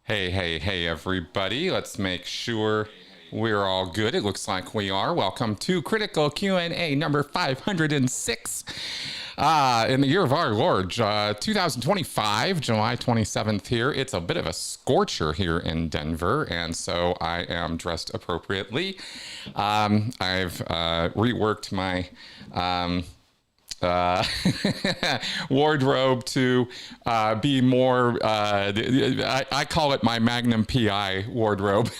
Hey, hey, hey, everybody. Let's make sure we're all good. It looks like we are. Welcome to Critical Q&A number 506 in the year of our Lord, 2025, July 27th here. It's a bit of a scorcher here in Denver, and so I am dressed appropriately. I've reworked my uh, wardrobe to be more, I call it my Magnum PI wardrobe.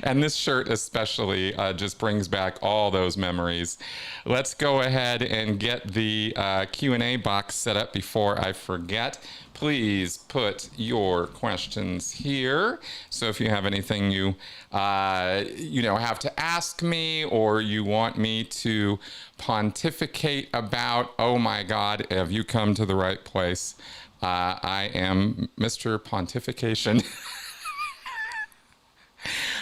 And this shirt especially just brings back all those memories. Let's go ahead and get the Q&A box set up before I forget. Please put your questions here. So if you have anything you have to ask me, or you want me to pontificate about, oh my God, have you come to the right place? I am Mr. Pontification.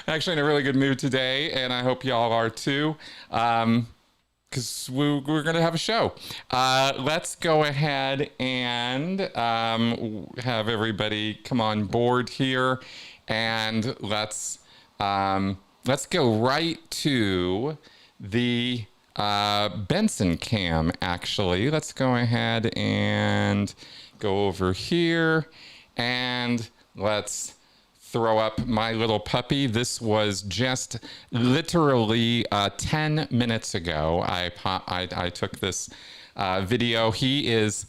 Actually in a really good mood today, and I hope y'all are too. Because we're going to have a show. Let's go ahead and have everybody come on board here, and let's go right to the Benson Cam. Actually, let's go ahead and go over here, and let's throw up my little puppy. This was just literally 10 minutes ago. I took this video. He is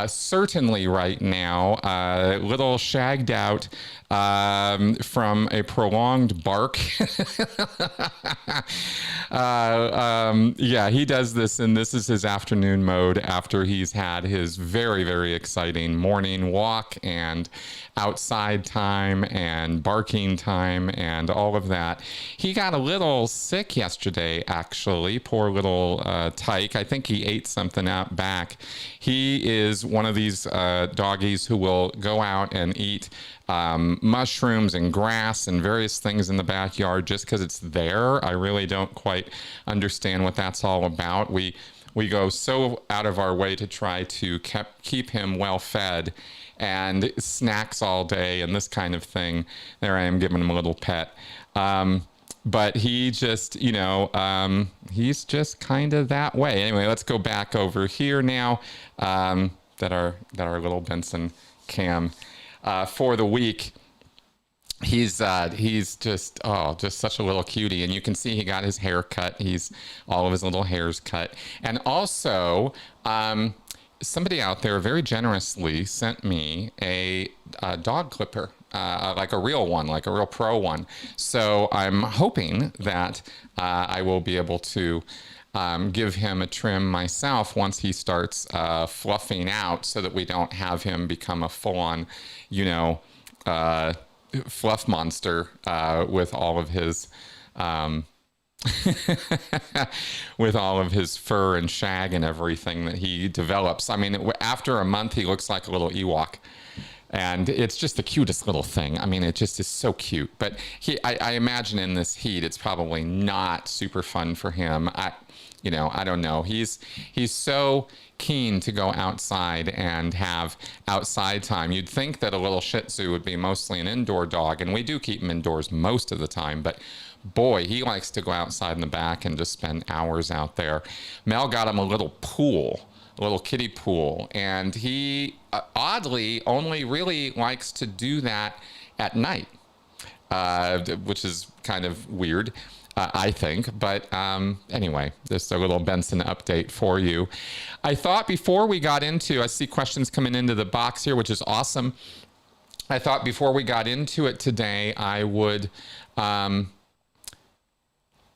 certainly right now a little shagged out from a prolonged bark. Yeah, he does this, and this is his afternoon mode after he's had his very, very exciting morning walk and outside time and barking time and all of that. He got a little sick yesterday, actually. Poor little tyke. I think he ate something out back. He is one of these doggies who will go out and eat mushrooms and grass and various things in the backyard just because it's there. I really don't quite understand what that's all about. We go so out of our way to try to keep him well fed, and snacks all day and this kind of thing. There I am giving him a little pet. But he just, he's just kind of that way. Anyway, let's go back over here now. That our little Benson Cam for the week. He's just such a little cutie, and you can see he got his hair cut. All of his little hairs cut, and also somebody out there very generously sent me a dog clipper, like a real one, like a real pro one. So I'm hoping that I will be able to give him a trim myself once he starts fluffing out, so that we don't have him become a full-on, fluff monster with all of his with all of his fur and shag and everything that he develops. I mean, after a month, he looks like a little Ewok. And it's just the cutest little thing. I mean, it just is so cute. But I imagine in this heat, it's probably not super fun for him. I don't know. He's so keen to go outside and have outside time. You'd think that a little Shih Tzu would be mostly an indoor dog, and we do keep him indoors most of the time, but boy, he likes to go outside in the back and just spend hours out there. Mel got him a little pool, a little kiddie pool, and he oddly only really likes to do that at night, which is kind of weird. I think. But anyway, just a little Benson update for you. I thought before we got into, I see questions coming into the box here, which is awesome. I thought before we got into it today, I would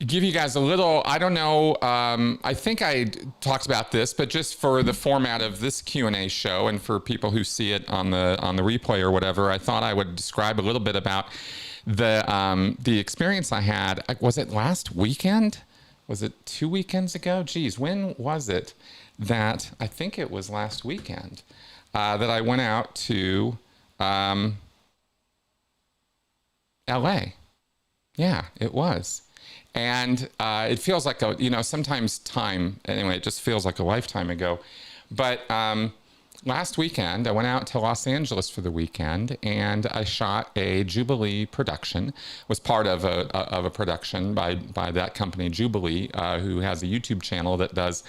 give you guys a little, I don't know, I think I talked about this, but just for the format of this Q&A show and for people who see it on the replay or whatever, I thought I would describe a little bit about the experience I had. Was it last weekend? Was it 2 weekends ago? Geez, when was it that, I think it was last weekend, that I went out to LA. Yeah, it was. And it feels like sometimes time, anyway, it just feels like a lifetime ago. But last weekend, I went out to Los Angeles for the weekend, and I shot a Jubilee production. Was part of a production by that company, Jubilee, who has a YouTube channel that does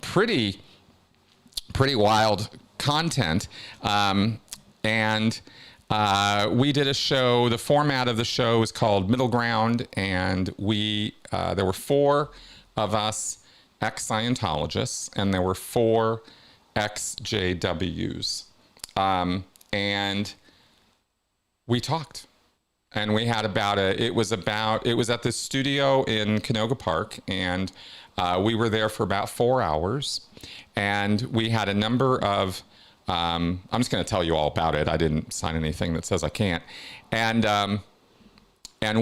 pretty wild content. And we did a show. The format of the show is called Middleground, and there were 4 of us ex-Scientologists, and there were 4 ex-JWs. And we talked. And we had it was at this studio in Canoga Park, and we were there for about 4 hours. And we had a number of, I'm just going to tell you all about it. I didn't sign anything that says I can't. And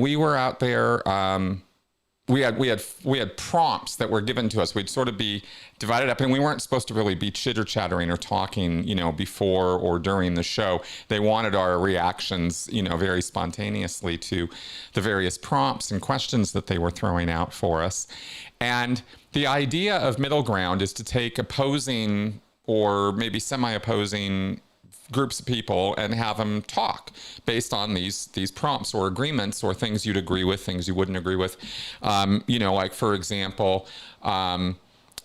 we were out there, we had prompts that were given to us. We'd sort of be divided up, and we weren't supposed to really be chitter-chattering or talking, before or during the show. They wanted our reactions, very spontaneously to the various prompts and questions that they were throwing out for us. And the idea of Middle Ground is to take opposing or maybe semi-opposing groups of people and have them talk based on these prompts or agreements or things you'd agree with, things you wouldn't agree with. Like, for example, and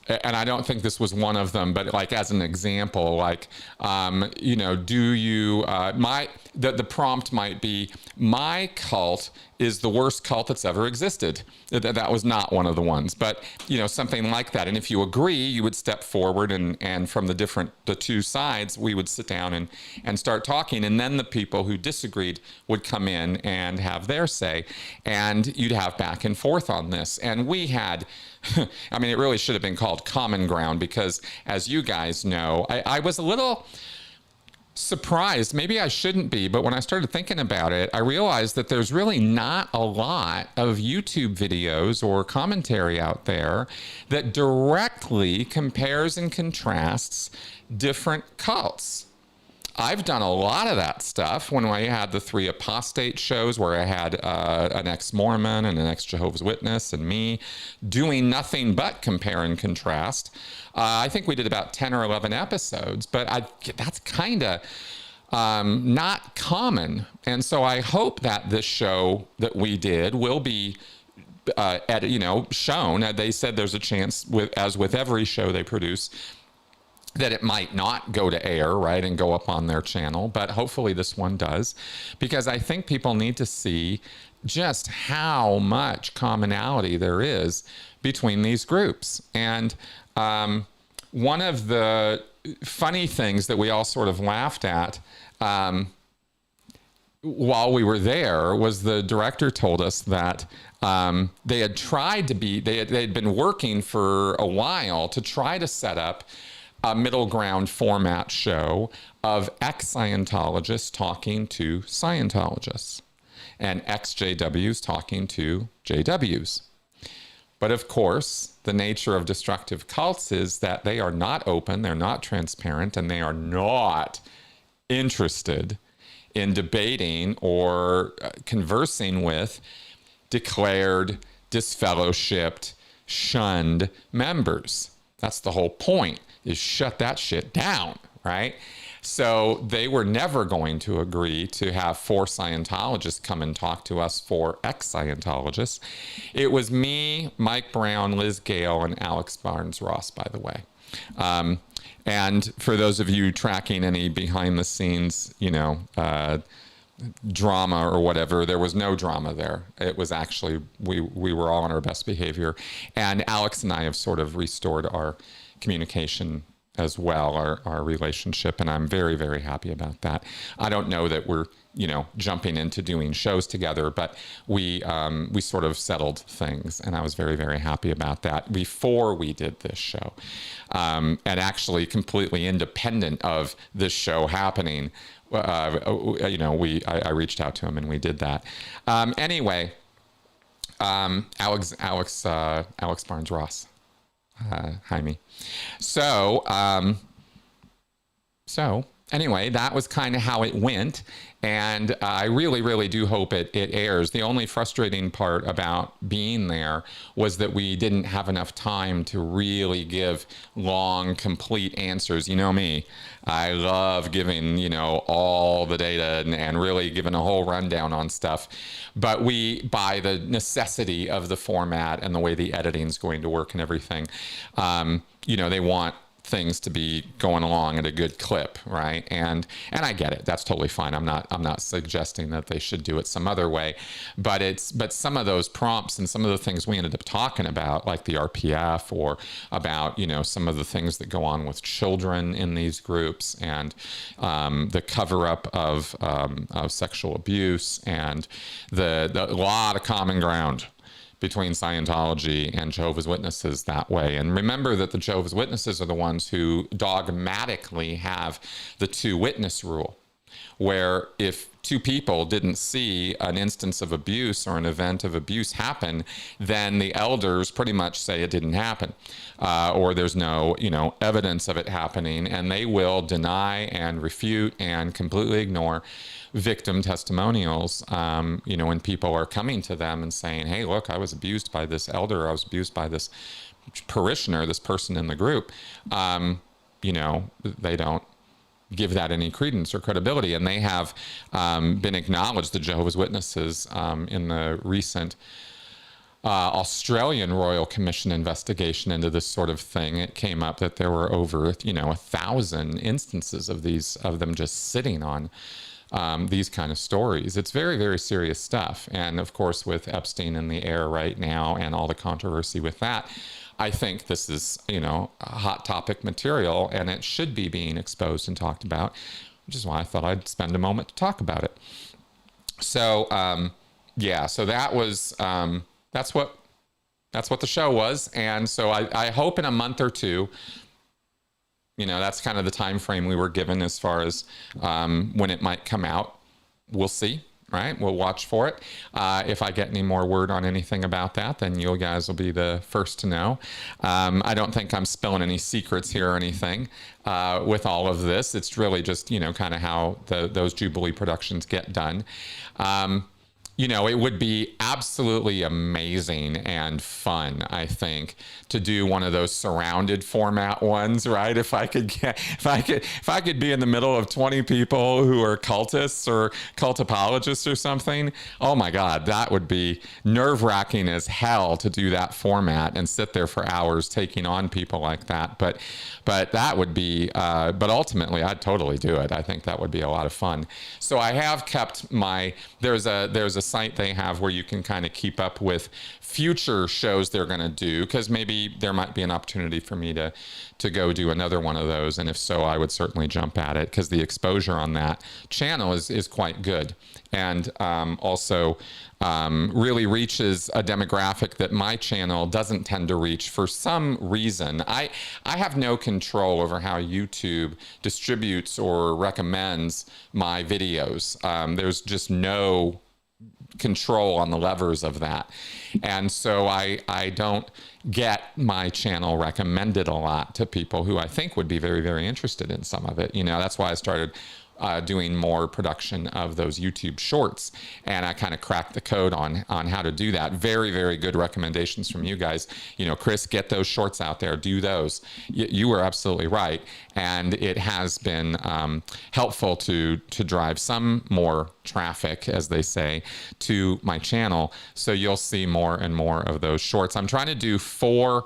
I don't think this was one of them, but like as an example, like, do you, the prompt might be, my cult is the worst cult that's ever existed. That was not one of the ones, but something like that. And if you agree, you would step forward, and from the 2 sides, we would sit down and start talking. And then the people who disagreed would come in and have their say, and you'd have back and forth on this. And we had, I mean, it really should have been called Common Ground, because as you guys know, I was a little surprised. Maybe I shouldn't be, but when I started thinking about it, I realized that there's really not a lot of YouTube videos or commentary out there that directly compares and contrasts different cults. I've done a lot of that stuff when I had the 3 apostate shows, where I had an ex-Mormon and an ex-Jehovah's Witness and me doing nothing but compare and contrast. I think we did about 10 or 11 episodes, but that's kind of not common. And so I hope that this show that we did will be shown. They said there's a chance, as with every show they produce, that it might not go to air, right, and go up on their channel, but hopefully this one does, because I think people need to see just how much commonality there is between these groups. And one of the funny things that we all sort of laughed at while we were there was the director told us that they had been working for a while to try to set up a middle ground format show of ex-Scientologists talking to Scientologists and ex-JWs talking to JWs. But of course, the nature of destructive cults is that they are not open, they're not transparent, and they are not interested in debating or conversing with declared, disfellowshipped, shunned members. That's the whole point, is shut that shit down, right? So they were never going to agree to have 4 Scientologists come and talk to us, 4 ex-Scientologists. It was me, Mike Brown, Liz Gale, and Alex Barnes-Ross, by the way. And for those of you tracking any behind-the-scenes, drama or whatever, there was no drama there. It was actually, we were all on our best behavior. And Alex and I have sort of restored our communication as well, our relationship, and I'm very, very happy about that. I don't know that we're, jumping into doing shows together, but we sort of settled things, and I was very, very happy about that before we did this show. And actually completely independent of this show happening, I reached out to him and we did that. Anyway, Alex Barnes-Ross. Hi, me. So anyway, that was kind of how it went. And I really, really do hope it airs. The only frustrating part about being there was that we didn't have enough time to really give long, complete answers. You know me, I love giving, all the data and really giving a whole rundown on stuff. But by the necessity of the format and the way the editing is going to work and everything, they want things to be going along at a good clip, right? And I get it. That's totally fine. I'm not suggesting that they should do it some other way, but some of those prompts and some of the things we ended up talking about, like the RPF, or about some of the things that go on with children in these groups, and the cover up of sexual abuse, and the lot of common ground between Scientology and Jehovah's Witnesses that way. And remember that the Jehovah's Witnesses are the ones who dogmatically have the two witness rule, where if two people didn't see an instance of abuse or an event of abuse happen, then the elders pretty much say it didn't happen, or there's no evidence of it happening, and they will deny and refute and completely ignore victim testimonials, when people are coming to them and saying, hey, look, I was abused by this elder, I was abused by this parishioner, this person in the group. They don't give that any credence or credibility. And they have been acknowledged, the Jehovah's Witnesses, in the recent Australian Royal Commission investigation into this sort of thing. It came up that there were over 1,000 instances of them just sitting on these kind of stories. It's very, very serious stuff. And of course, with Epstein in the air right now and all the controversy with that, I think this is, a hot topic material, and it should be being exposed and talked about, which is why I thought I'd spend a moment to talk about it. So, so that was, that's what the show was. And so I hope in a month or two, that's kind of the time frame we were given as far as when it might come out. We'll see, right? We'll watch for it. If I get any more word on anything about that, then you guys will be the first to know. I don't think I'm spilling any secrets here or anything with all of this. It's really just, kind of how those Jubilee productions get done. It would be absolutely amazing and fun, I think, to do one of those surrounded format ones, right? If I could be in the middle of 20 people who are cultists or cult apologists or something. Oh my God, that would be nerve-wracking as hell to do that format and sit there for hours taking on people like that. But that would be, but ultimately I'd totally do it. I think that would be a lot of fun. So I have kept there's a site they have where you can kind of keep up with future shows they're going to do, because maybe there might be an opportunity for me to go do another one of those. And if so, I would certainly jump at it, because the exposure on that channel is quite good. And also really reaches a demographic that my channel doesn't tend to reach for some reason. I have no control over how YouTube distributes or recommends my videos. There's just no control on the levers of that. And so I don't get my channel recommended a lot to people who I think would be very, very interested in some of it. That's why I started doing more production of those YouTube shorts, and I kind of cracked the code on how to do that. Very, very good recommendations from you guys. Chris, get those shorts out there, do those. You were absolutely right, and it has been helpful to drive some more traffic, as they say, to my channel. So you'll see more and more of those shorts. I'm trying to do 4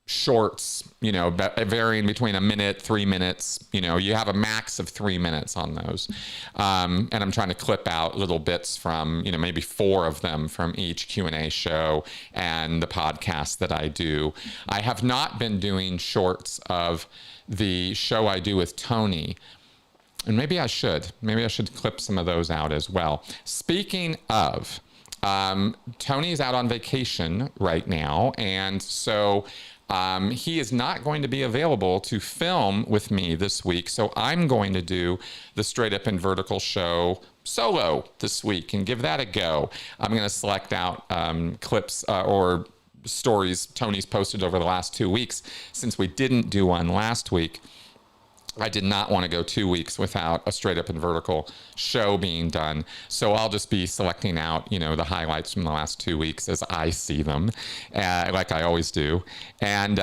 shorts, varying between a minute, 3 minutes. You have a max of 3 minutes on those. And I'm trying to clip out little bits from, maybe 4 of them from each Q&A show and the podcast that I do. I have not been doing shorts of the show I do with Tony. And maybe I should clip some of those out as well. Speaking of, Tony's out on vacation right now. And so he is not going to be available to film with me this week. So I'm going to do the Straight Up and Vertical show solo this week and give that a go. I'm going to select out clips or stories Tony's posted over the last 2 weeks, since we didn't do one last week. I did not want to go 2 weeks without a straight up and vertical show being done. So I'll just be selecting out, the highlights from the last 2 weeks as I see them, like I always do. And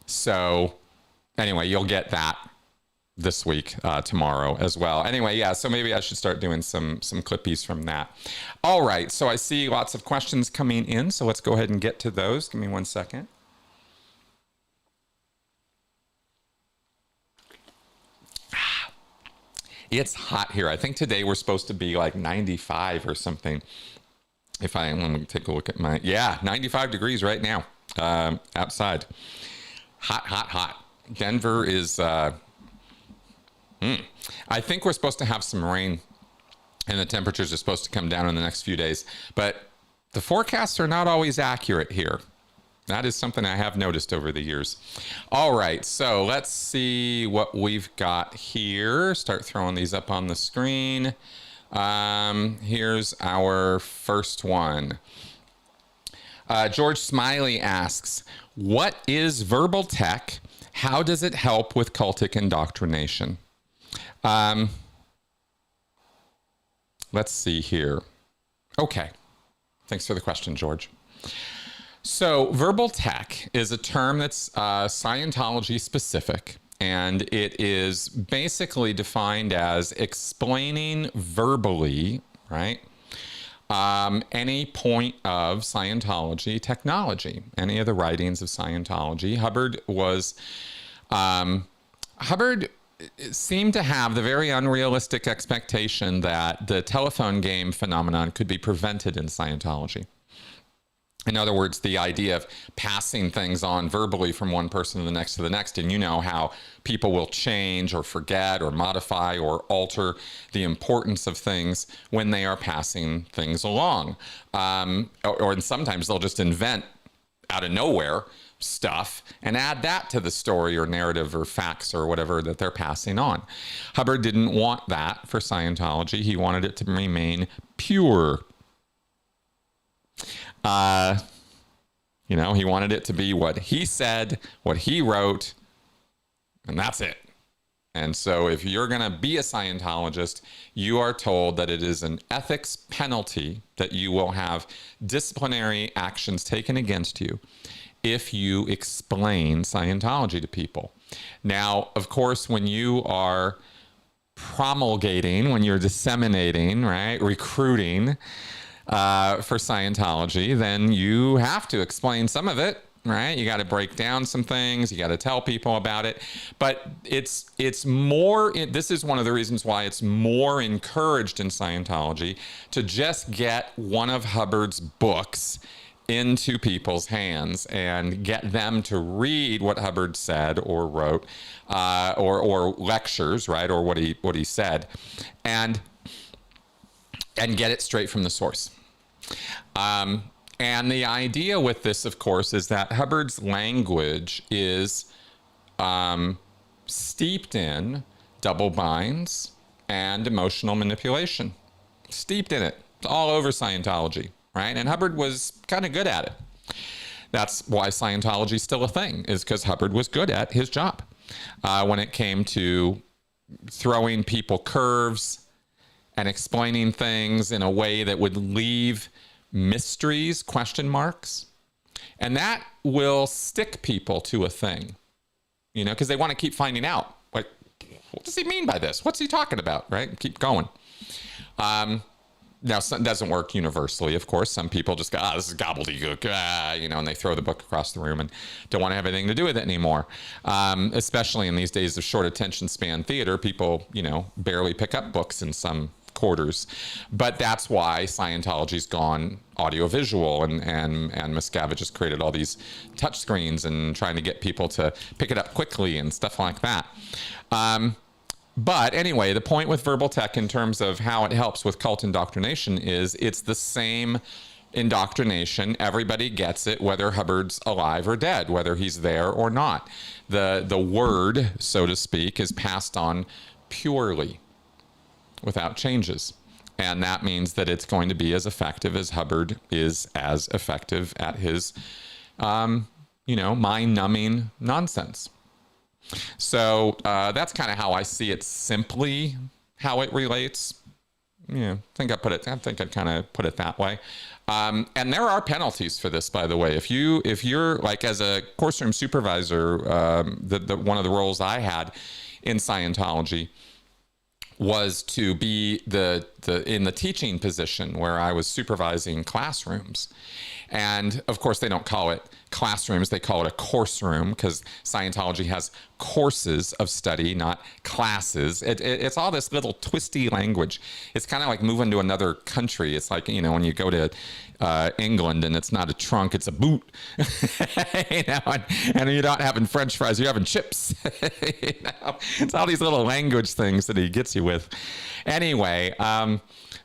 so anyway, you'll get that this week, tomorrow as well. Anyway, yeah, so maybe I should start doing some clippies from that. All right, so I see lots of questions coming in, so let's go ahead and get to those. Give me 1 second. It's hot here. I think today we're supposed to be like 95 or something. Let me take a look at 95 degrees right now, outside. Hot, hot, hot. Denver is, I think we're supposed to have some rain, and the temperatures are supposed to come down in the next few days, but the forecasts are not always accurate here. That is something I have noticed over the years. All right, so let's see what we've got here. Start throwing these up on the screen. Here's our first one. George Smiley asks, what is verbal tech? How does it help with cultic indoctrination? Let's see here. Okay, thanks for the question, George. So verbal tech is a term that's Scientology specific, and it is basically defined as explaining verbally, right, any point of Scientology technology, any of the writings of Scientology. Hubbard seemed to have the very unrealistic expectation that the telephone game phenomenon could be prevented in Scientology. In other words, the idea of passing things on verbally from one person to the next, and you know how people will change or forget or modify or alter the importance of things when they are passing things along. Or sometimes they'll just invent out of nowhere stuff and add that to the story or narrative or facts or whatever that they're passing on. Hubbard didn't want that for Scientology. He wanted it to remain pure. He wanted it to be what he said, what he wrote, and that's it. And so if you're going to be a Scientologist, you are told that it is an ethics penalty, that you will have disciplinary actions taken against you if you explain Scientology to people. Now, of course, when you are promulgating, when you're disseminating, right, recruiting, for Scientology, then you have to explain some of it, right? You got to break down some things. You got to tell people about it. But it's more, this is one of the reasons why it's more encouraged in Scientology to just get one of Hubbard's books into people's hands and get them to read what Hubbard said or wrote, or lectures, right? Or what he said, and get it straight from the source. And the idea with this, of course, is that Hubbard's language is steeped in double binds and emotional manipulation. Steeped in it. It's all over Scientology, right? And Hubbard was kind of good at it. That's why Scientology is still a thing, is because Hubbard was good at his job when it came to throwing people curves and explaining things in a way that would leave mysteries, question marks. And that will stick people to a thing, because they want to keep finding out. Like, what does he mean by this? What's he talking about, right? Keep going. Now, it doesn't work universally, of course. Some people just go, this is gobbledygook, and they throw the book across the room and don't want to have anything to do with it anymore. Especially in these days of short attention span theater, people, barely pick up books in some quarters. But that's why Scientology's gone audiovisual, and Miscavige has created all these touch screens and trying to get people to pick it up quickly and stuff like that. But anyway, the point with verbal tech in terms of how it helps with cult indoctrination is it's the same indoctrination. Everybody gets it, whether Hubbard's alive or dead, whether he's there or not. The word, so to speak, is passed on purely, without changes. And that means that it's going to be as effective as Hubbard is as effective at his mind-numbing nonsense. So that's kind of how I see it, simply how it relates. Yeah, I think I'd kind of put it that way. And there are penalties for this, by the way. If you're like, as a course room supervisor, one of the roles I had in Scientology was to be in the teaching position where I was supervising classrooms. And of course, they don't call it classrooms, they call it a course room, because Scientology has courses of study, not classes. It's all this little twisty language. It's kind of like moving to another country. It's like, when you go to England and it's not a trunk, it's a boot. And you're not having French fries, you're having chips. It's all these little language things that he gets you with. Anyway,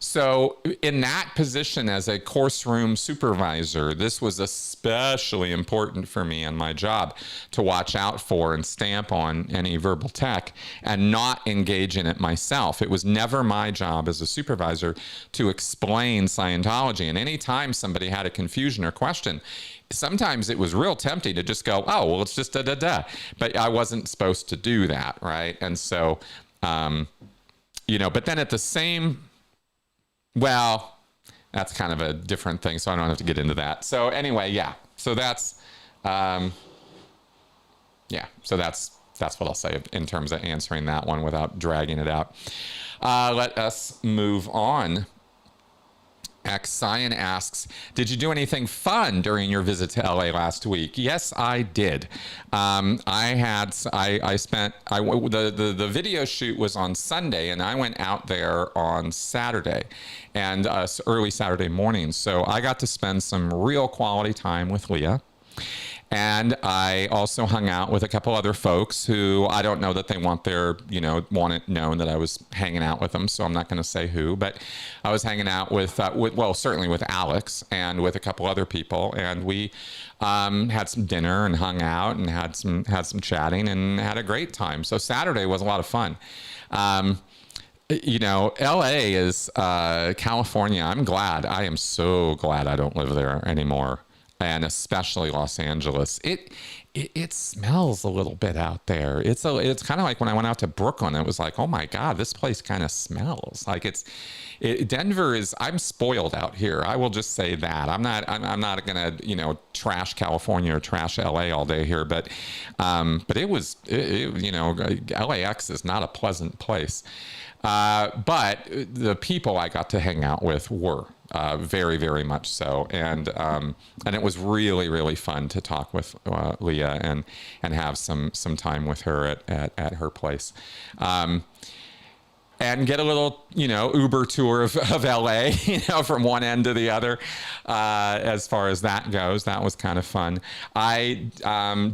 so in that position as a course room supervisor, this was especially important for me on my job to watch out for and stamp on any verbal tech and not engage in it myself. It was never my job as a supervisor to explain Scientology. And anytime somebody had a confusion or question, sometimes it was real tempting to just go, oh, well, it's just da-da-da. But I wasn't supposed to do that, right? And so, but then at the same... Well, that's kind of a different thing, so I don't have to get into that. So anyway, yeah. So that's, So that's what I'll say in terms of answering that one without dragging it out. Let us move on. Xyan asks, did you do anything fun during your visit to LA last week? Yes, I did. The video shoot was on Sunday, and I went out there on Saturday, and early Saturday morning. So I got to spend some real quality time with Leah. And I also hung out with a couple other folks who I don't know that they want it known that I was hanging out with them. So I'm not going to say who, but I was hanging out with certainly with Alex and with a couple other people. And we had some dinner and hung out and had some chatting and had a great time. So Saturday was a lot of fun. LA is California. I am so glad I don't live there anymore. And especially Los Angeles. It smells a little bit out there. It's kind of like when I went out to Brooklyn, it was like, oh my God, this place kind of smells. Like Denver is, I'm spoiled out here. I will just say that. I'm not gonna, trash California or trash LA all day here, but LAX is not a pleasant place. But the people I got to hang out with were. Very, very much so. And it was really, really fun to talk with Leah and have some time with her at her place. And get a little, Uber tour of LA, from one end to the other, as far as that goes. That was kind of fun. I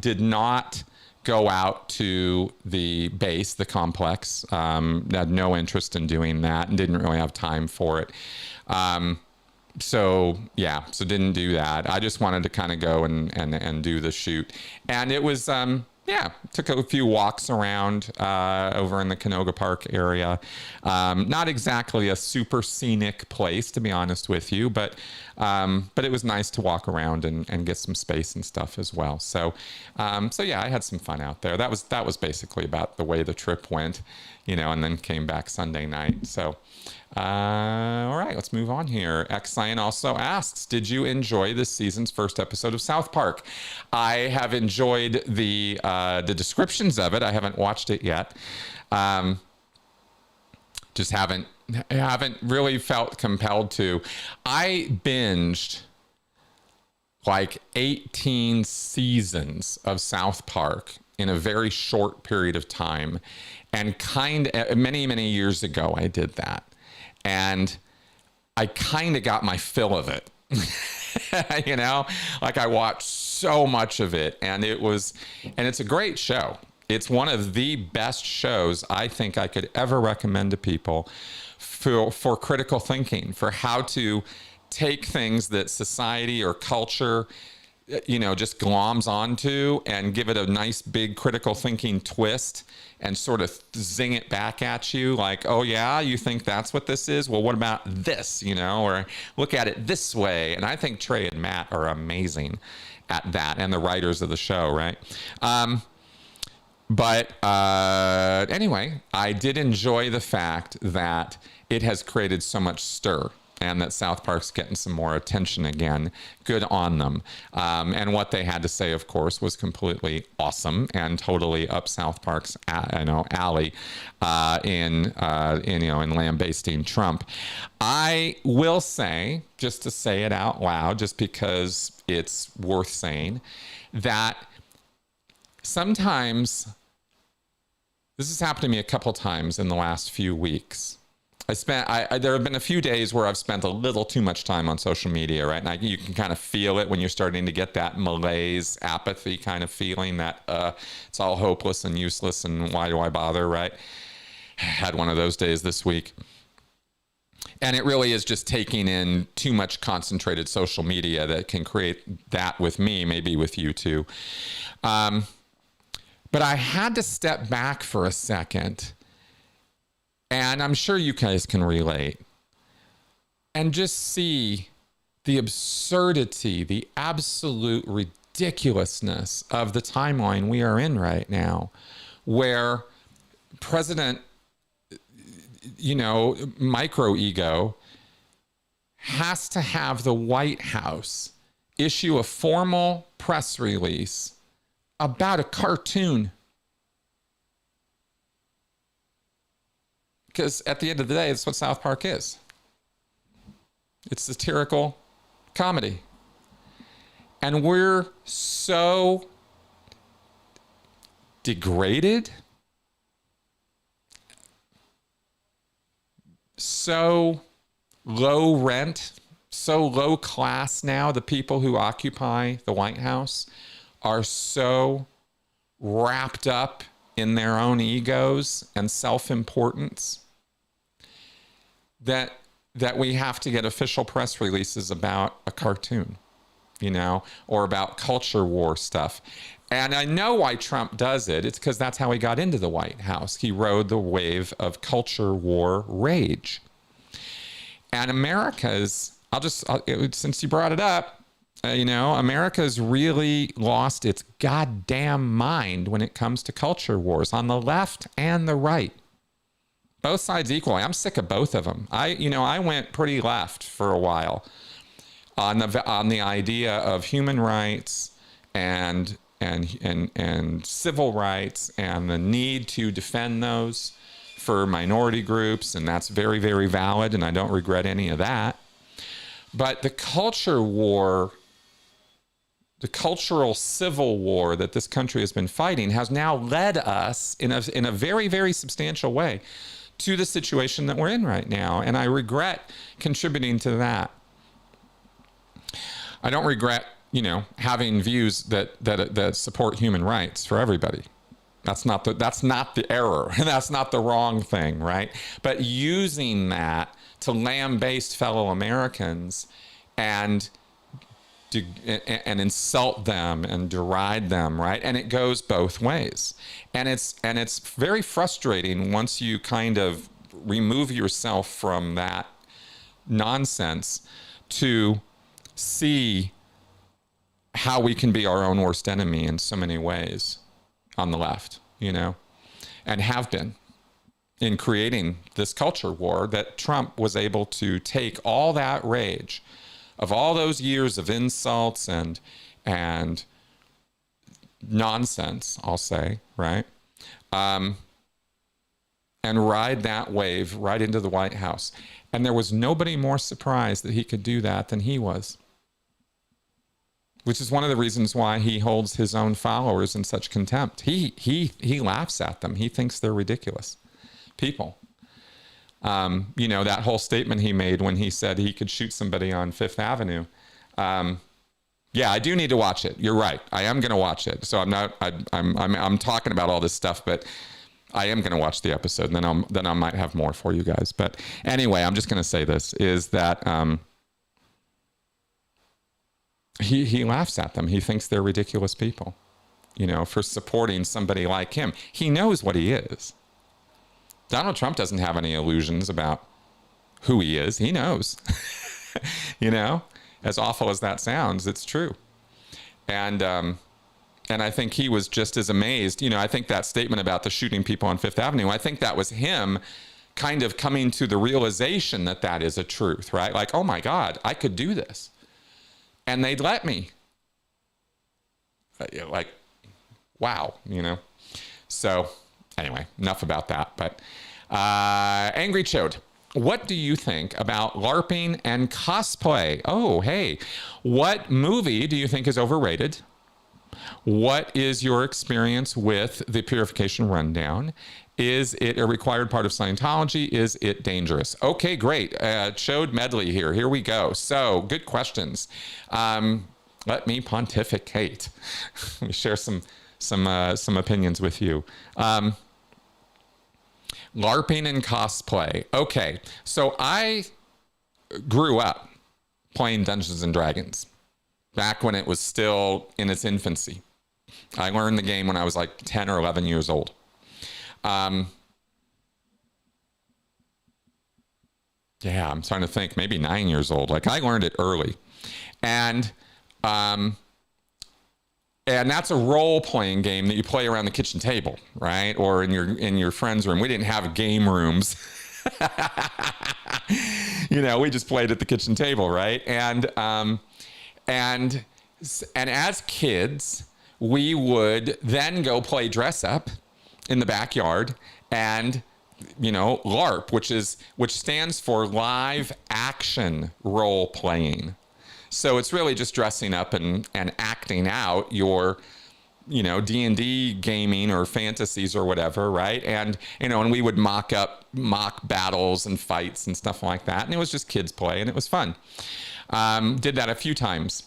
did not go out to the base, the complex. Had no interest in doing that and didn't really have time for it. So didn't do that. I just wanted to kind of go and do the shoot. And it was, took a few walks around over in the Canoga Park area. Not exactly a super scenic place, to be honest with you, but it was nice to walk around and get some space and stuff as well. So I had some fun out there. That was basically about the way the trip went, and then came back Sunday night. So, all right, let's move on here. Xyan also asks, did you enjoy this season's first episode of South Park? I have enjoyed the descriptions of it. I haven't watched it yet. Just haven't really felt compelled to. I binged like 18 seasons of South Park in a very short period of time. And many, many years ago, I did that. And I kind of got my fill of it. Like I watched so much of it, and it's a great show. It's one of the best shows I think I could ever recommend to people for critical thinking, for how to take things that society or culture, just gloms onto and give it a nice big critical thinking twist and sort of zing it back at you like, oh yeah, you think that's what this is? Well, what about this, or look at it this way. And I think Trey and Matt are amazing at that, and the writers of the show, right? But anyway, I did enjoy the fact that it has created so much stir, and that South Park's getting some more attention again. Good on them. And what they had to say, of course, was completely awesome and totally up South Park's alley in lambasting Trump. I will say, just to say it out loud, just because it's worth saying, that sometimes, this has happened to me a couple times in the last few weeks. There have been a few days where I've spent a little too much time on social media, right? And you can kind of feel it when you're starting to get that malaise, apathy kind of feeling that it's all hopeless and useless and why do I bother, right? Had one of those days this week. And it really is just taking in too much concentrated social media that can create that with me, maybe with you too. But I had to step back for a second, and I'm sure you guys can relate, and just see the absurdity, the absolute ridiculousness of the timeline we are in right now, where President, micro ego, has to have the White House issue a formal press release about a cartoon. Because at the end of the day, that's what South Park is. It's satirical comedy. And we're so degraded, so low rent, so low class now. The people who occupy the White House are so wrapped up in their own egos and self-importance that we have to get official press releases about a cartoon, or about culture war stuff. And I know why Trump does it. It's because that's how he got into the White House. He rode the wave of culture war rage. And America's, since you brought it up, America's really lost its goddamn mind when it comes to culture wars on the left and the right. Both sides equally. I'm sick of both of them. I went pretty left for a while on the idea of human rights and civil rights and the need to defend those for minority groups, and that's very, very valid, and I don't regret any of that. But the culture war, the cultural civil war that this country has been fighting, has now led us in a very, very substantial way to the situation that we're in right now. And I regret contributing to that. I don't regret, having views that support human rights for everybody. That's not the error. That's not the wrong thing, right? But using that to lambaste fellow Americans and insult them and deride them, right? And it goes both ways. And it's very frustrating once you kind of remove yourself from that nonsense to see how we can be our own worst enemy in so many ways on the left, and have been in creating this culture war that Trump was able to take all that rage of all those years of insults and nonsense, I'll say, right? And ride that wave right into the White House. And there was nobody more surprised that he could do that than he was. Which is one of the reasons why he holds his own followers in such contempt. He laughs at them. He thinks they're ridiculous people. That whole statement he made when he said he could shoot somebody on Fifth Avenue. Yeah, I do need to watch it. You're right. I am going to watch it. So I'm talking about all this stuff, but I am going to watch the episode, and then I might have more for you guys. But anyway, I'm just going to say this is that he laughs at them. He thinks they're ridiculous people, for supporting somebody like him. He knows what he is. Donald Trump doesn't have any illusions about who he is. He knows, as awful as that sounds, it's true. And I think he was just as amazed. You know, I think that statement about the shooting people on Fifth Avenue, I think that was him kind of coming to the realization that that is a truth, right? Like, oh my God, I could do this. And they'd let me. Like, wow, you know? So anyway, enough about that. But Angry Chode, what do you think about LARPing and cosplay? Oh, hey, what movie do you think is overrated? What is your experience with the Purification Rundown? Is it a required part of Scientology? Is it dangerous? Okay, great. Chode medley here. Here we go. So, good questions. Let me pontificate. Let me share some opinions with you. LARPing and cosplay. Okay, so I grew up playing Dungeons and Dragons back when it was still in its infancy. I learned the game when I was like 10 or 11 years old. Yeah, I'm trying to think, maybe 9 years old. Like, I learned it early. And that's a role-playing game that you play around the kitchen table, right? Or in your friend's room. We didn't have game rooms. You know, we just played at the kitchen table, right? And as kids, we would then go play dress up in the backyard and, you know, LARP, which stands for live action role playing. So it's really just dressing up and acting out your, you know, D&D gaming or fantasies or whatever, right? And, you know, and we would mock battles and fights and stuff like that. And it was just kids play, and it was fun. Did that a few times.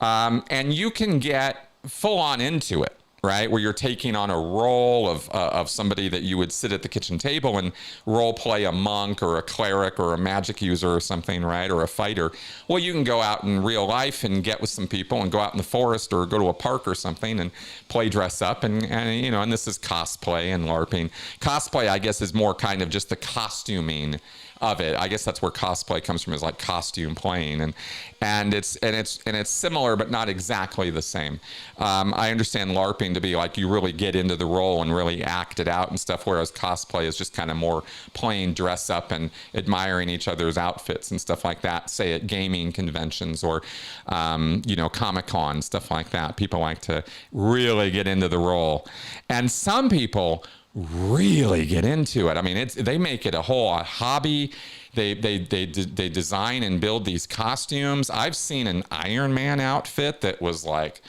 And you can get full on into it, right? Where you're taking on a role of somebody that you would sit at the kitchen table and role play a monk or a cleric or a magic user or something, right? Or a fighter. Well, you can go out in real life and get with some people and go out in the forest or go to a park or something and play dress up and you know, and this is cosplay and LARPing. Cosplay, I guess, is more kind of just the costuming of it. I guess that's where cosplay comes from, is like costume playing, and it's similar but not exactly the same. I understand LARPing to be like you really get into the role and really act it out and stuff, whereas cosplay is just kind of more playing dress up and admiring each other's outfits and stuff like that, say at gaming conventions or you know, Comic-Con, stuff like that. People like to really get into the role, and some people really get into it. I mean, they make it a whole hobby. They design and build these costumes. I've seen an Iron Man outfit that was like,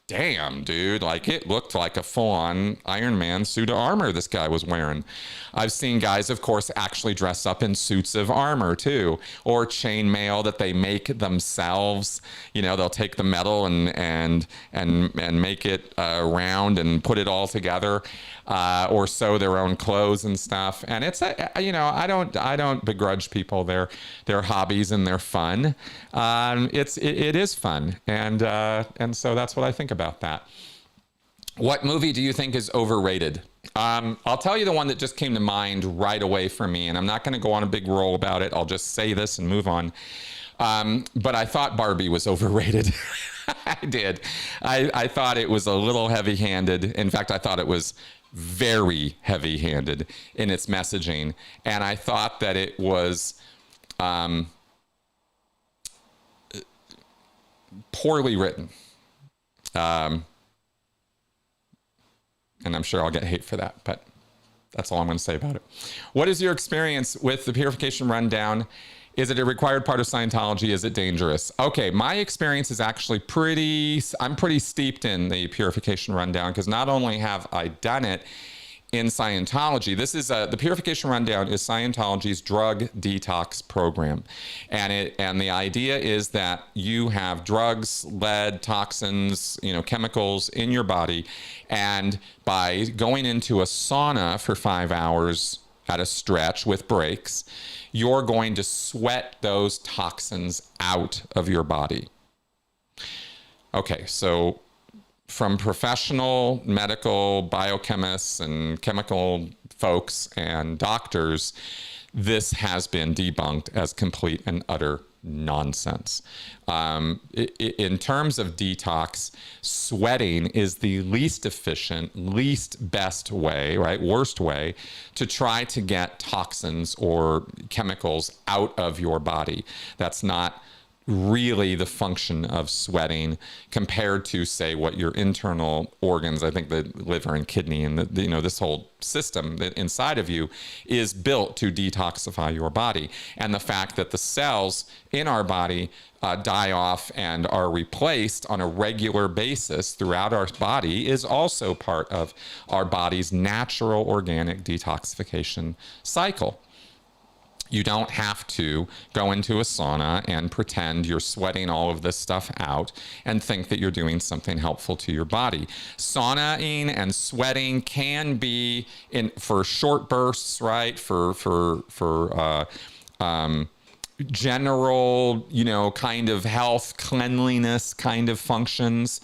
damn, dude, like it looked like a full-on Iron Man suit of armor this guy was wearing. I've seen guys, of course, actually dress up in suits of armor too, or chainmail that they make themselves. You know, they'll take the metal and make it round and put it all together, or sew their own clothes and stuff. And it's you know, I don't begrudge people their hobbies and their fun. It is fun, and so that's what I think about that. What movie do you think is overrated? I'll tell you the one that just came to mind right away for me, and I'm not going to go on a big roll about it. I'll just say this and move on. But I thought Barbie was overrated. I did. I thought it was a little heavy-handed. In fact, I thought it was very heavy-handed in its messaging, and I thought that it was poorly written. And I'm sure I'll get hate for that, but that's all I'm going to say about it. What is your experience with the Purification Rundown? Is it a required part of Scientology? Is it dangerous? Okay, my experience is actually I'm pretty steeped in the Purification Rundown, because not only have I done it in Scientology, the Purification Rundown is Scientology's drug detox program. And the idea is that you have drugs, lead, toxins, you know, chemicals in your body, and by going into a sauna for 5 hours at a stretch with breaks, you're going to sweat those toxins out of your body. Okay, so from professional medical biochemists and chemical folks and doctors, this has been debunked as complete and utter nonsense. In terms of detox, sweating is the least efficient, least best way, right? Worst way to try to get toxins or chemicals out of your body. That's not really the function of sweating compared to, say, what your internal organs, I think the liver and kidney and this whole system that inside of you is built to detoxify your body. And the fact that the cells in our body die off and are replaced on a regular basis throughout our body is also part of our body's natural organic detoxification cycle. You don't have to go into a sauna and pretend you're sweating all of this stuff out and think that you're doing something helpful to your body. Saunaing and sweating can be for short bursts, right? For general, kind of health, cleanliness kind of functions.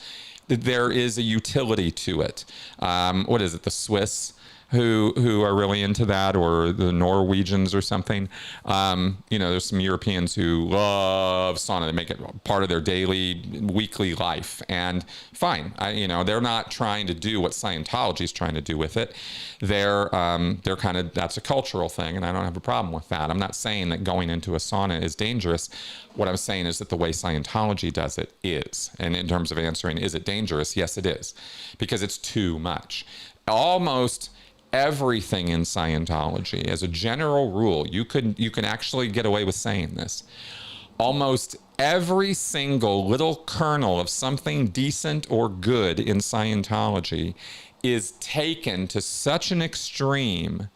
There is a utility to it. What is it? The Swiss who are really into that, or the Norwegians or something. There's some Europeans who love sauna. They make it part of their daily, weekly life. And fine, they're not trying to do what Scientology is trying to do with it. They're kind of, that's a cultural thing, and I don't have a problem with that. I'm not saying that going into a sauna is dangerous. What I'm saying is that the way Scientology does it is. And in terms of answering, is it dangerous? Yes, it is, because it's too much. Almost everything in Scientology, as a general rule, you can actually get away with saying this. Almost every single little kernel of something decent or good in Scientology is taken to such an extreme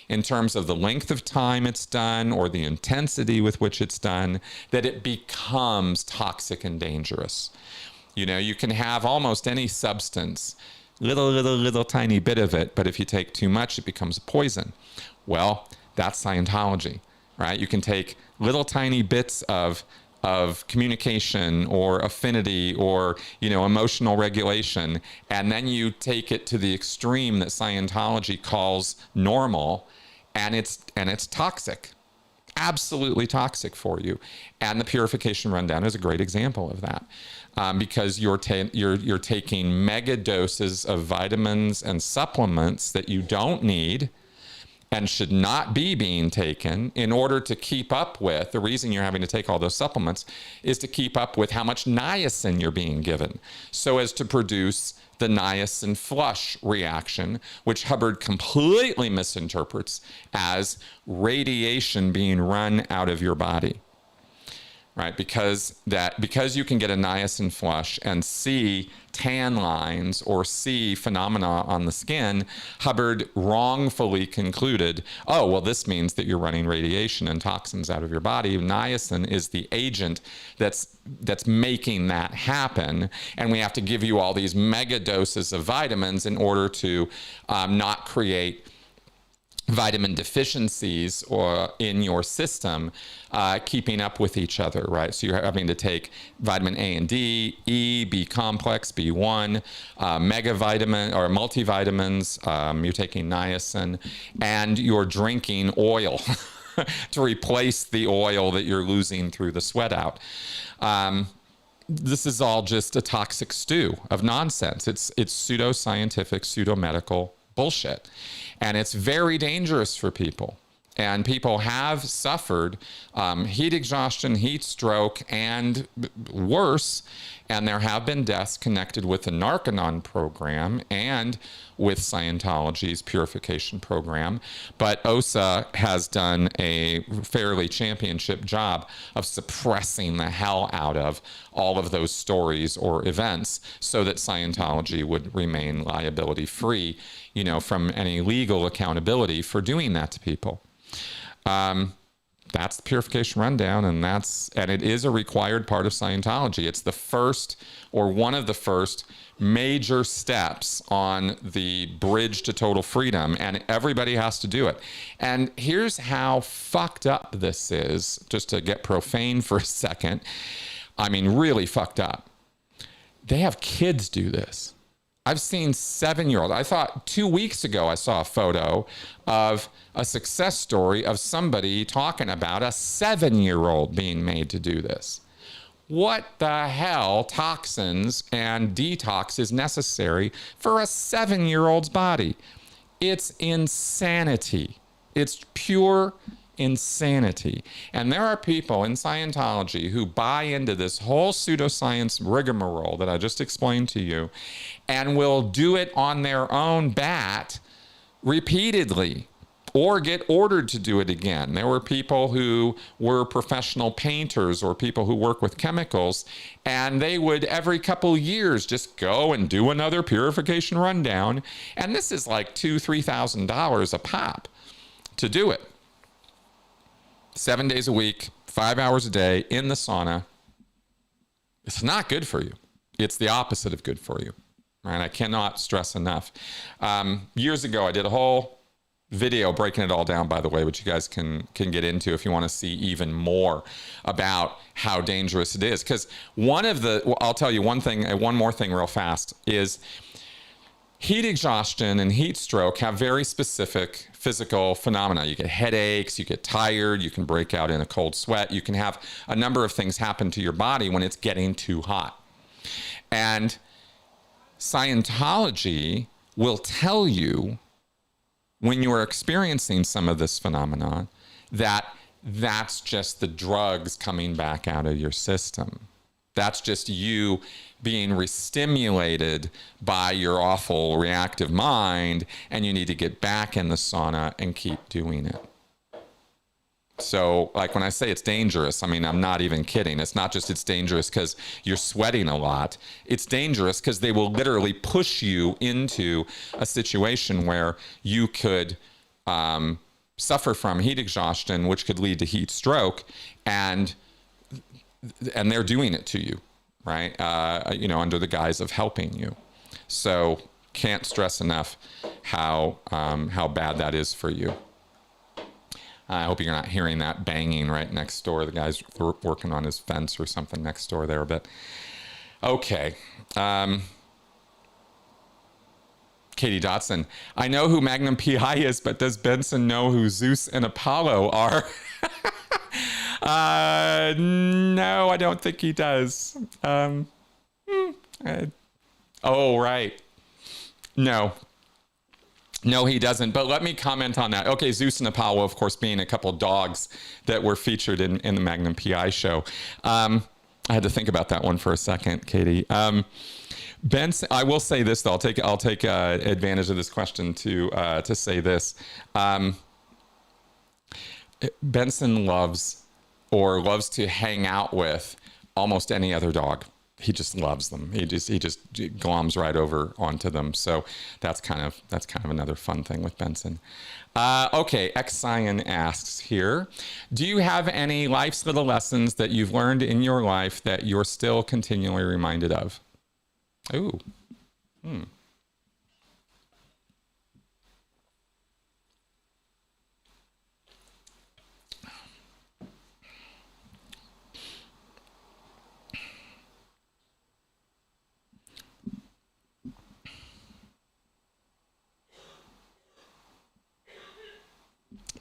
in terms of the length of time it's done or the intensity with which it's done, that it becomes toxic and dangerous. You can have almost any substance, little tiny bit of it, but if you take too much, it becomes poison. Well, that's Scientology, right? You can take little tiny bits of communication or affinity or emotional regulation, and then you take it to the extreme that Scientology calls normal, and it's toxic, absolutely toxic for you. And the Purification Rundown is a great example of that. Because you're taking mega doses of vitamins and supplements that you don't need and should not be being taken in order to keep up with, the reason you're having to take all those supplements is to keep up with how much niacin you're being given, so as to produce the niacin flush reaction, which Hubbard completely misinterprets as radiation being run out of your body. Right, because you can get a niacin flush and see tan lines or see phenomena on the skin, Hubbard wrongfully concluded, oh, well, this means that you're running radiation and toxins out of your body. Niacin is the agent that's making that happen, and we have to give you all these mega doses of vitamins in order to not create vitamin deficiencies or in your system, keeping up with each other, right? So you're having to take vitamin A and D, E, B complex, B1, mega vitamin or multivitamins, you're taking niacin, and you're drinking oil to replace the oil that you're losing through the sweat out. This is all just a toxic stew of nonsense. It's pseudoscientific, pseudo-medical bullshit. And it's very dangerous for people. And people have suffered heat exhaustion, heat stroke, and worse. And there have been deaths connected with the Narconon program and with Scientology's purification program. But OSA has done a fairly championship job of suppressing the hell out of all of those stories or events so that Scientology would remain liability free, from any legal accountability for doing that to people. That's the Purification Rundown, and it is a required part of Scientology. It's the first, or one of the first, major steps on the bridge to total freedom, and everybody has to do it. And here's how fucked up this is, just to get profane for a second. I mean, really fucked up. They have kids do this. I've seen 7-year-olds. I thought 2 weeks ago I saw a photo of a success story of somebody talking about a 7-year-old being made to do this. What the hell toxins and detox is necessary for a 7-year-old's body? It's insanity. It's pure insanity. And there are people in Scientology who buy into this whole pseudoscience rigmarole that I just explained to you and will do it on their own bat repeatedly or get ordered to do it again. There were people who were professional painters or people who work with chemicals, and they would every couple years just go and do another purification rundown. And this is like $2,000, $3,000 a pop to do it. 7 days a week, 5 hours a day in the sauna. It's not good for you. It's the opposite of good for you. Right? I cannot stress enough. Years ago, I did a whole video breaking it all down, by the way, which you guys can get into if you want to see even more about how dangerous it is. Because I'll tell you one more thing real fast, is heat exhaustion and heat stroke have very specific physical phenomena. You get headaches, you get tired, you can break out in a cold sweat, you can have a number of things happen to your body when it's getting too hot. And Scientology will tell you when you are experiencing some of this phenomenon that that's just the drugs coming back out of your system. That's just you being restimulated by your awful reactive mind, and you need to get back in the sauna and keep doing it. So, like when I say it's dangerous, I mean, I'm not even kidding. It's not just it's dangerous because you're sweating a lot. It's dangerous because they will literally push you into a situation where you could suffer from heat exhaustion, which could lead to heat stroke, and they're doing it to you, right? Under the guise of helping you. So, can't stress enough how bad that is for you. I hope you're not hearing that banging right next door. The guy's working on his fence or something next door there. But okay. Katie Dotson, I know who Magnum PI is, but does Benson know who Zeus and Apollo are? No, I don't think he does. Oh, right. No, he doesn't. But let me comment on that. Okay, Zeus and Apollo, of course, being a couple dogs that were featured in the Magnum PI show. I had to think about that one for a second, Katie. Benson, I will say this though. I'll take advantage of this question to say this. Benson loves to hang out with almost any other dog. He just loves them. He just gloms right over onto them. So that's kind of another fun thing with Benson. Okay, Xion asks here, do you have any life's little lessons that you've learned in your life that you're still continually reminded of? Ooh.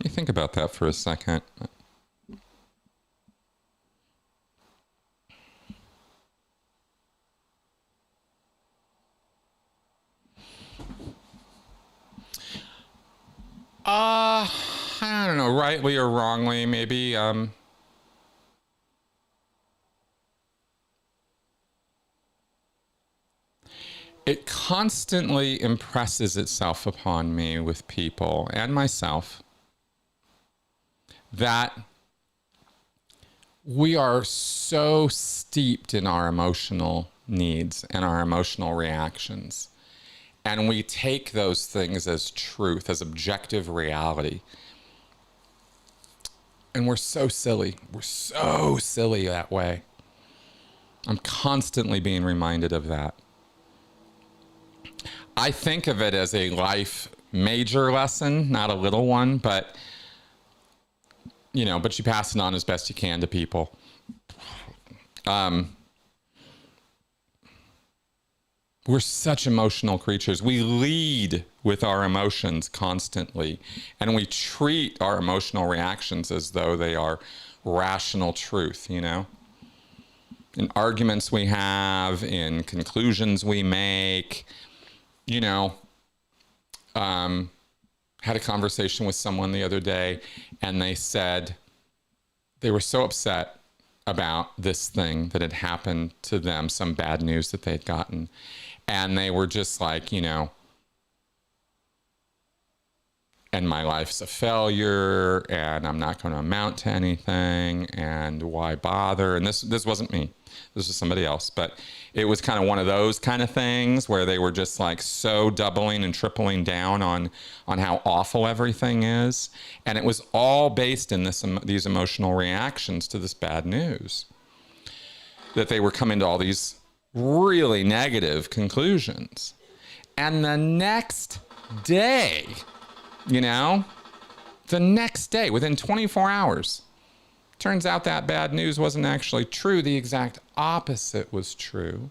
Let me think about that for a second. I don't know, rightly or wrongly, maybe. It constantly impresses itself upon me with people and myself that we are so steeped in our emotional needs and our emotional reactions. And we take those things as truth, as objective reality. And we're so silly. We're so silly that way. I'm constantly being reminded of that. I think of it as a life major lesson, not a little one, but you pass it on as best you can to people. We're such emotional creatures. We lead with our emotions constantly, and we treat our emotional reactions as though they are rational truth, you know? In arguments we have, in conclusions we make, you know, had a conversation with someone the other day, and they said they were so upset about this thing that had happened to them, some bad news that they'd gotten. And they were just like, you know, and my life's a failure, and I'm not going to amount to anything, and why bother? And this wasn't me. This was somebody else. But it was kind of one of those kind of things where they were just like so doubling and tripling down on how awful everything is. And it was all based in these emotional reactions to this bad news. That they were coming to all these really negative conclusions. And the next day, you know, the next day, within 24 hours, turns out that bad news wasn't actually true. The exact opposite was true.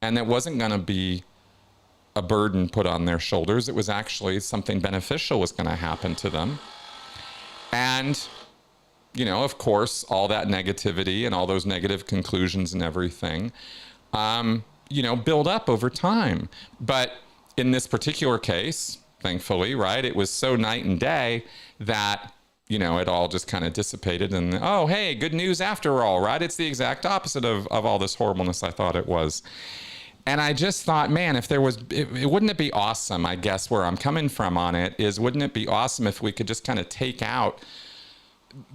And it wasn't going to be a burden put on their shoulders. It was actually something beneficial was going to happen to them. And, you know, of course, all that negativity and all those negative conclusions and everything, you know, build up over time. But in this particular case, thankfully, right, it was so night and day that, you know, it all just kind of dissipated and, oh, hey, good news after all, right? It's the exact opposite of all this horribleness I thought it was. And I just thought, man, if there was, wouldn't it be awesome, I guess, where I'm coming from on it is, wouldn't it be awesome if we could just kind of take out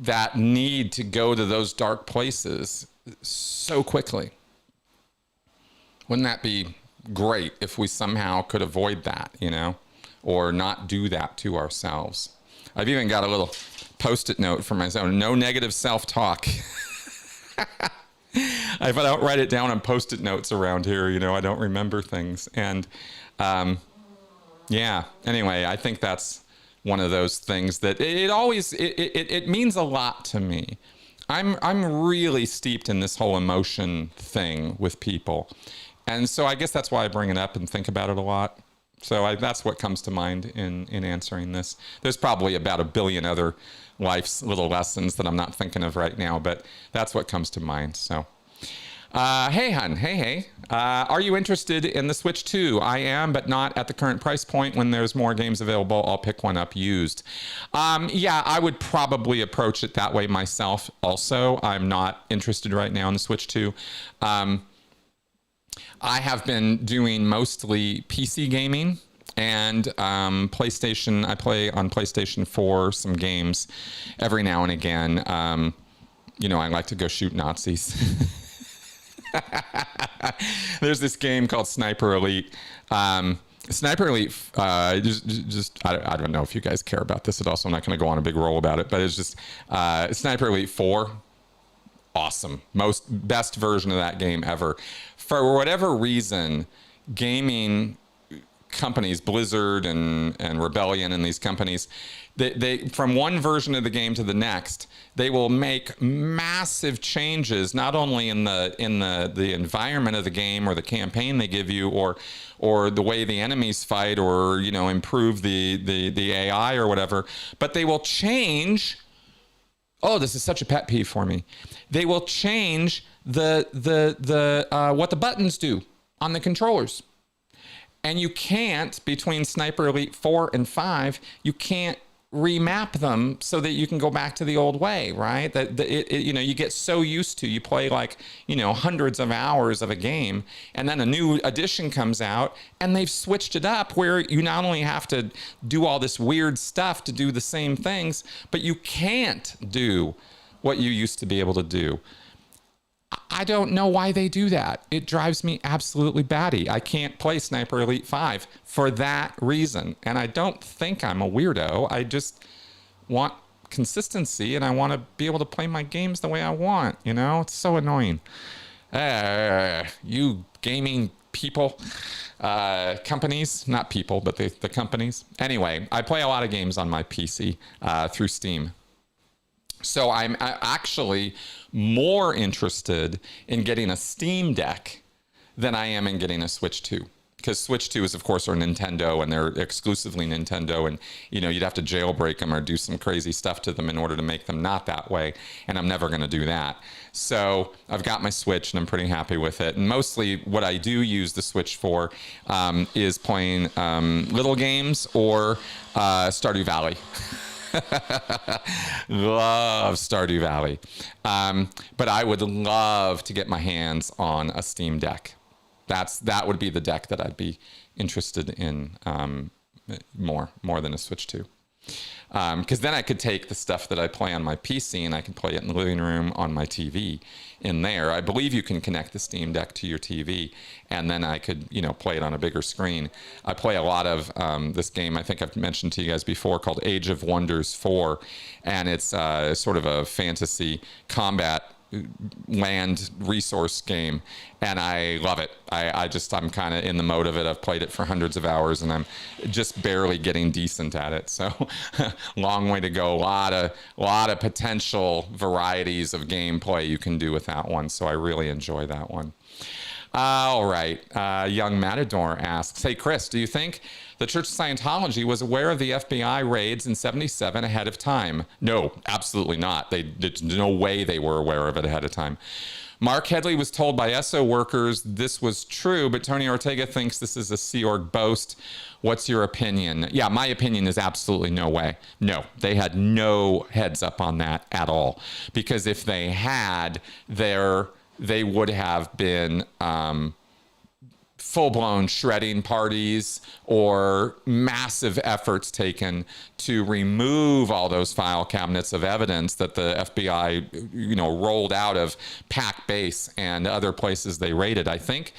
that need to go to those dark places so quickly? Wouldn't that be great if we somehow could avoid that, you know, or not do that to ourselves? I've even got a little Post-it note for myself: no negative self-talk. If I don't write it down on Post-it notes around here, you know, I don't remember things. And yeah, anyway, I think that's one of those things that it means a lot to me. I'm really steeped in this whole emotion thing with people. And so I guess that's why I bring it up and think about it a lot. So that's what comes to mind in answering this. There's probably about a billion other life's little lessons that I'm not thinking of right now, but that's what comes to mind. So, hey, hun. Hey. Are you interested in the Switch 2? I am, but not at the current price point. When there's more games available, I'll pick one up used. Yeah, I would probably approach it that way myself also. I'm not interested right now in the Switch 2. I have been doing mostly PC gaming and PlayStation. I play on PlayStation 4 some games every now and again. You know, I like to go shoot Nazis. There's this game called Sniper Elite. Sniper Elite, just I don't know if you guys care about this at all, so I'm not going to go on a big roll about it, but it's just Sniper Elite 4. Awesome. Best version of that game ever. For whatever reason, gaming companies, Blizzard and Rebellion and these companies, they from one version of the game to the next, they will make massive changes, not only in the environment of the game or the campaign they give you, or the way the enemies fight, or, you know, improve the AI or whatever, but they will change. Oh, this is such a pet peeve for me. They will change the what the buttons do on the controllers. And you can't, between Sniper Elite 4 and 5, you can't remap them so that you can go back to the old way, right? You know, you get so used to, you play like, you know, hundreds of hours of a game, and then a new edition comes out and they've switched it up where you not only have to do all this weird stuff to do the same things, but you can't do what you used to be able to do. I don't know why they do that. It drives me absolutely batty. I can't play Sniper Elite 5 for that reason. And I don't think I'm a weirdo. I just want consistency, and I want to be able to play my games the way I want. You know, it's so annoying. You gaming people, companies, not people, but the companies. Anyway, I play a lot of games on my PC through Steam. So I'm actually more interested in getting a Steam Deck than I am in getting a Switch 2. Because Switch 2 is, of course, are Nintendo, and they're exclusively Nintendo, and you'd have to jailbreak them or do some crazy stuff to them in order to make them not that way, and I'm never going to do that. So I've got my Switch, and I'm pretty happy with it. And mostly what I do use the Switch for is playing little games or Stardew Valley. Love Stardew Valley. But I would love to get my hands on a Steam Deck. That would be the deck that I'd be interested in more than a Switch 2. Because then I could take the stuff that I play on my PC and I can play it in the living room on my TV in there. I believe you can connect the Steam Deck to your TV, and then I could, play it on a bigger screen. I play a lot of this game, I think I've mentioned to you guys before, called Age of Wonders 4, and it's sort of a fantasy combat land resource game, and I love it. I'm kind of in the mode of it. I've played it for hundreds of hours, and I'm just barely getting decent at it. So long way to go. A lot of potential varieties of gameplay you can do with that one. So I really enjoy that one. All right. Young Matador asks, hey, Chris, do you think the Church of Scientology was aware of the FBI raids in '77 ahead of time? No, absolutely not. There's no way they were aware of it ahead of time. Mark Headley was told by SO workers this was true, but Tony Ortega thinks this is a Sea Org boast. What's your opinion? Yeah, my opinion is absolutely no way. No, they had no heads up on that at all. Because if they had, they would have been full-blown shredding parties or massive efforts taken to remove all those file cabinets of evidence that the FBI, rolled out of Pac Base and other places they raided. I think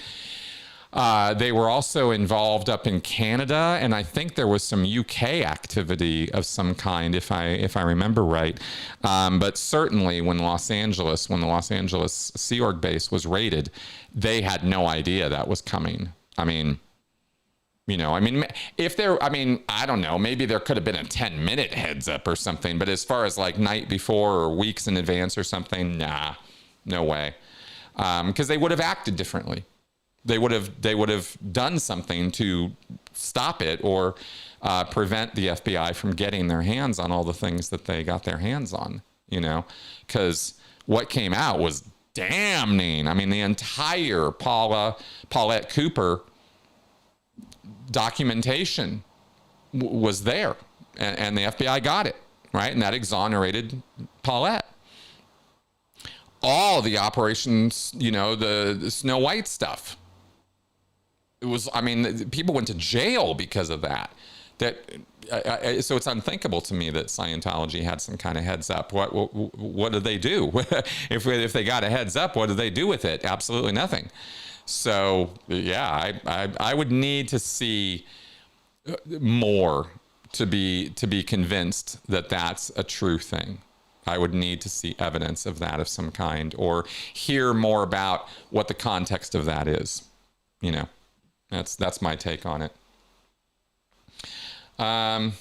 they were also involved up in Canada, and I think there was some UK activity of some kind, if I remember right. But certainly when the Los Angeles Sea Org base was raided, they had no idea that was coming. I don't know, maybe there could have been a 10-minute heads up or something, but as far as like night before or weeks in advance or something, nah, no way. Because they would have acted differently. They would have done something to stop it or prevent the FBI from getting their hands on all the things that they got their hands on, because what came out was damning. The entire Paulette Cooper documentation was there, and the FBI got it, right? And that exonerated Paulette. All the operations, the Snow White stuff. It was, people went to jail because of that. So it's unthinkable to me that Scientology had some kind of heads up. What did they do? if they got a heads up, what did they do with it? Absolutely nothing. So yeah, I would need to see more to be convinced that that's a true thing. I would need to see evidence of that of some kind, or hear more about what the context of that is. That's my take on it. Yeah,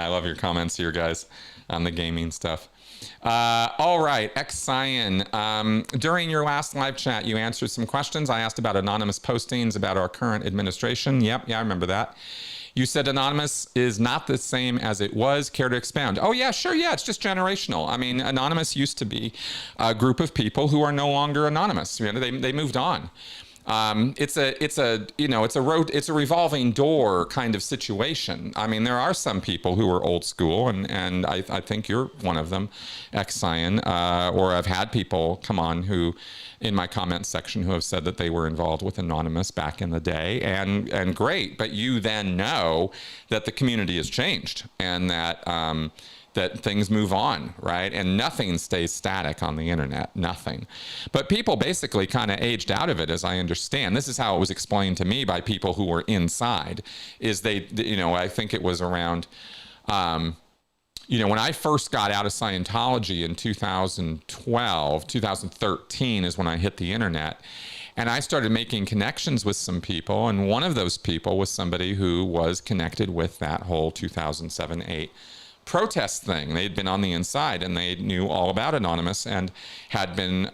I love your comments here, guys, on the gaming stuff. All right, X-Cyan. During your last live chat, you answered some questions. I asked about anonymous postings about our current administration. Yep, yeah, I remember that. You said anonymous is not the same as it was. Care to expound? Oh, yeah, sure. Yeah, it's just generational. Anonymous used to be a group of people who are no longer anonymous. They moved on. It's a revolving door kind of situation. There are some people who are old school, and I think you're one of them, X-Cyan, or I've had people come on who, in my comments section, who have said that they were involved with Anonymous back in the day, and great, but you then know that the community has changed, and that that things move on, right? And nothing stays static on the internet, nothing. But people basically kind of aged out of it, as I understand. This is how it was explained to me by people who were inside, is I think it was around, when I first got out of Scientology in 2013 is when I hit the internet. And I started making connections with some people, and one of those people was somebody who was connected with that whole 2007-8 protest thing. They'd been on the inside and they knew all about Anonymous and had been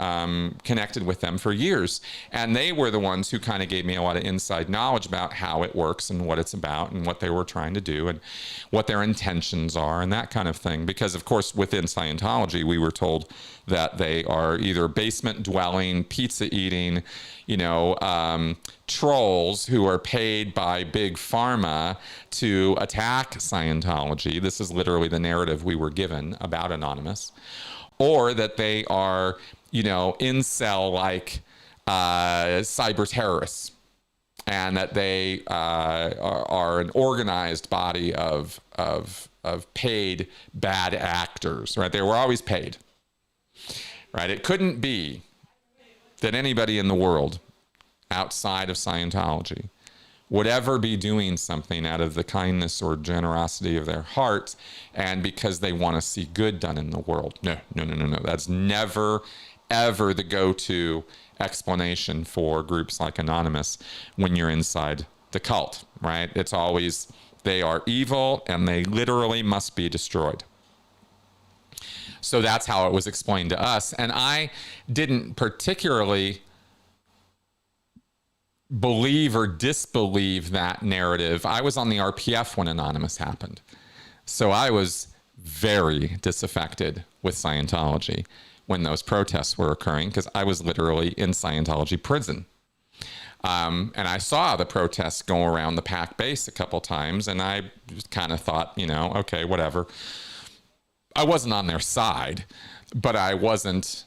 connected with them for years. And they were the ones who kind of gave me a lot of inside knowledge about how it works and what it's about and what they were trying to do and what their intentions are and that kind of thing. Because, of course, within Scientology, we were told that they are either basement dwelling, pizza eating, trolls who are paid by big pharma to attack Scientology. This is literally the narrative we were given about Anonymous. Or that they are, incel-like cyber terrorists, and that they are an organized body of paid bad actors, right? They were always paid, right? It couldn't be that anybody in the world outside of Scientology would ever be doing something out of the kindness or generosity of their heart and because they want to see good done in the world. No. That's never, ever the go-to explanation for groups like Anonymous when you're inside the cult, right? It's always, they are evil and they literally must be destroyed. So that's how it was explained to us. And I didn't particularly believe or disbelieve that narrative. I was on the RPF when Anonymous happened. So I was very disaffected with Scientology when those protests were occurring because I was literally in Scientology prison. And I saw the protests go around the PAC base a couple times and I just kind of thought, okay, whatever. I wasn't on their side, but I wasn't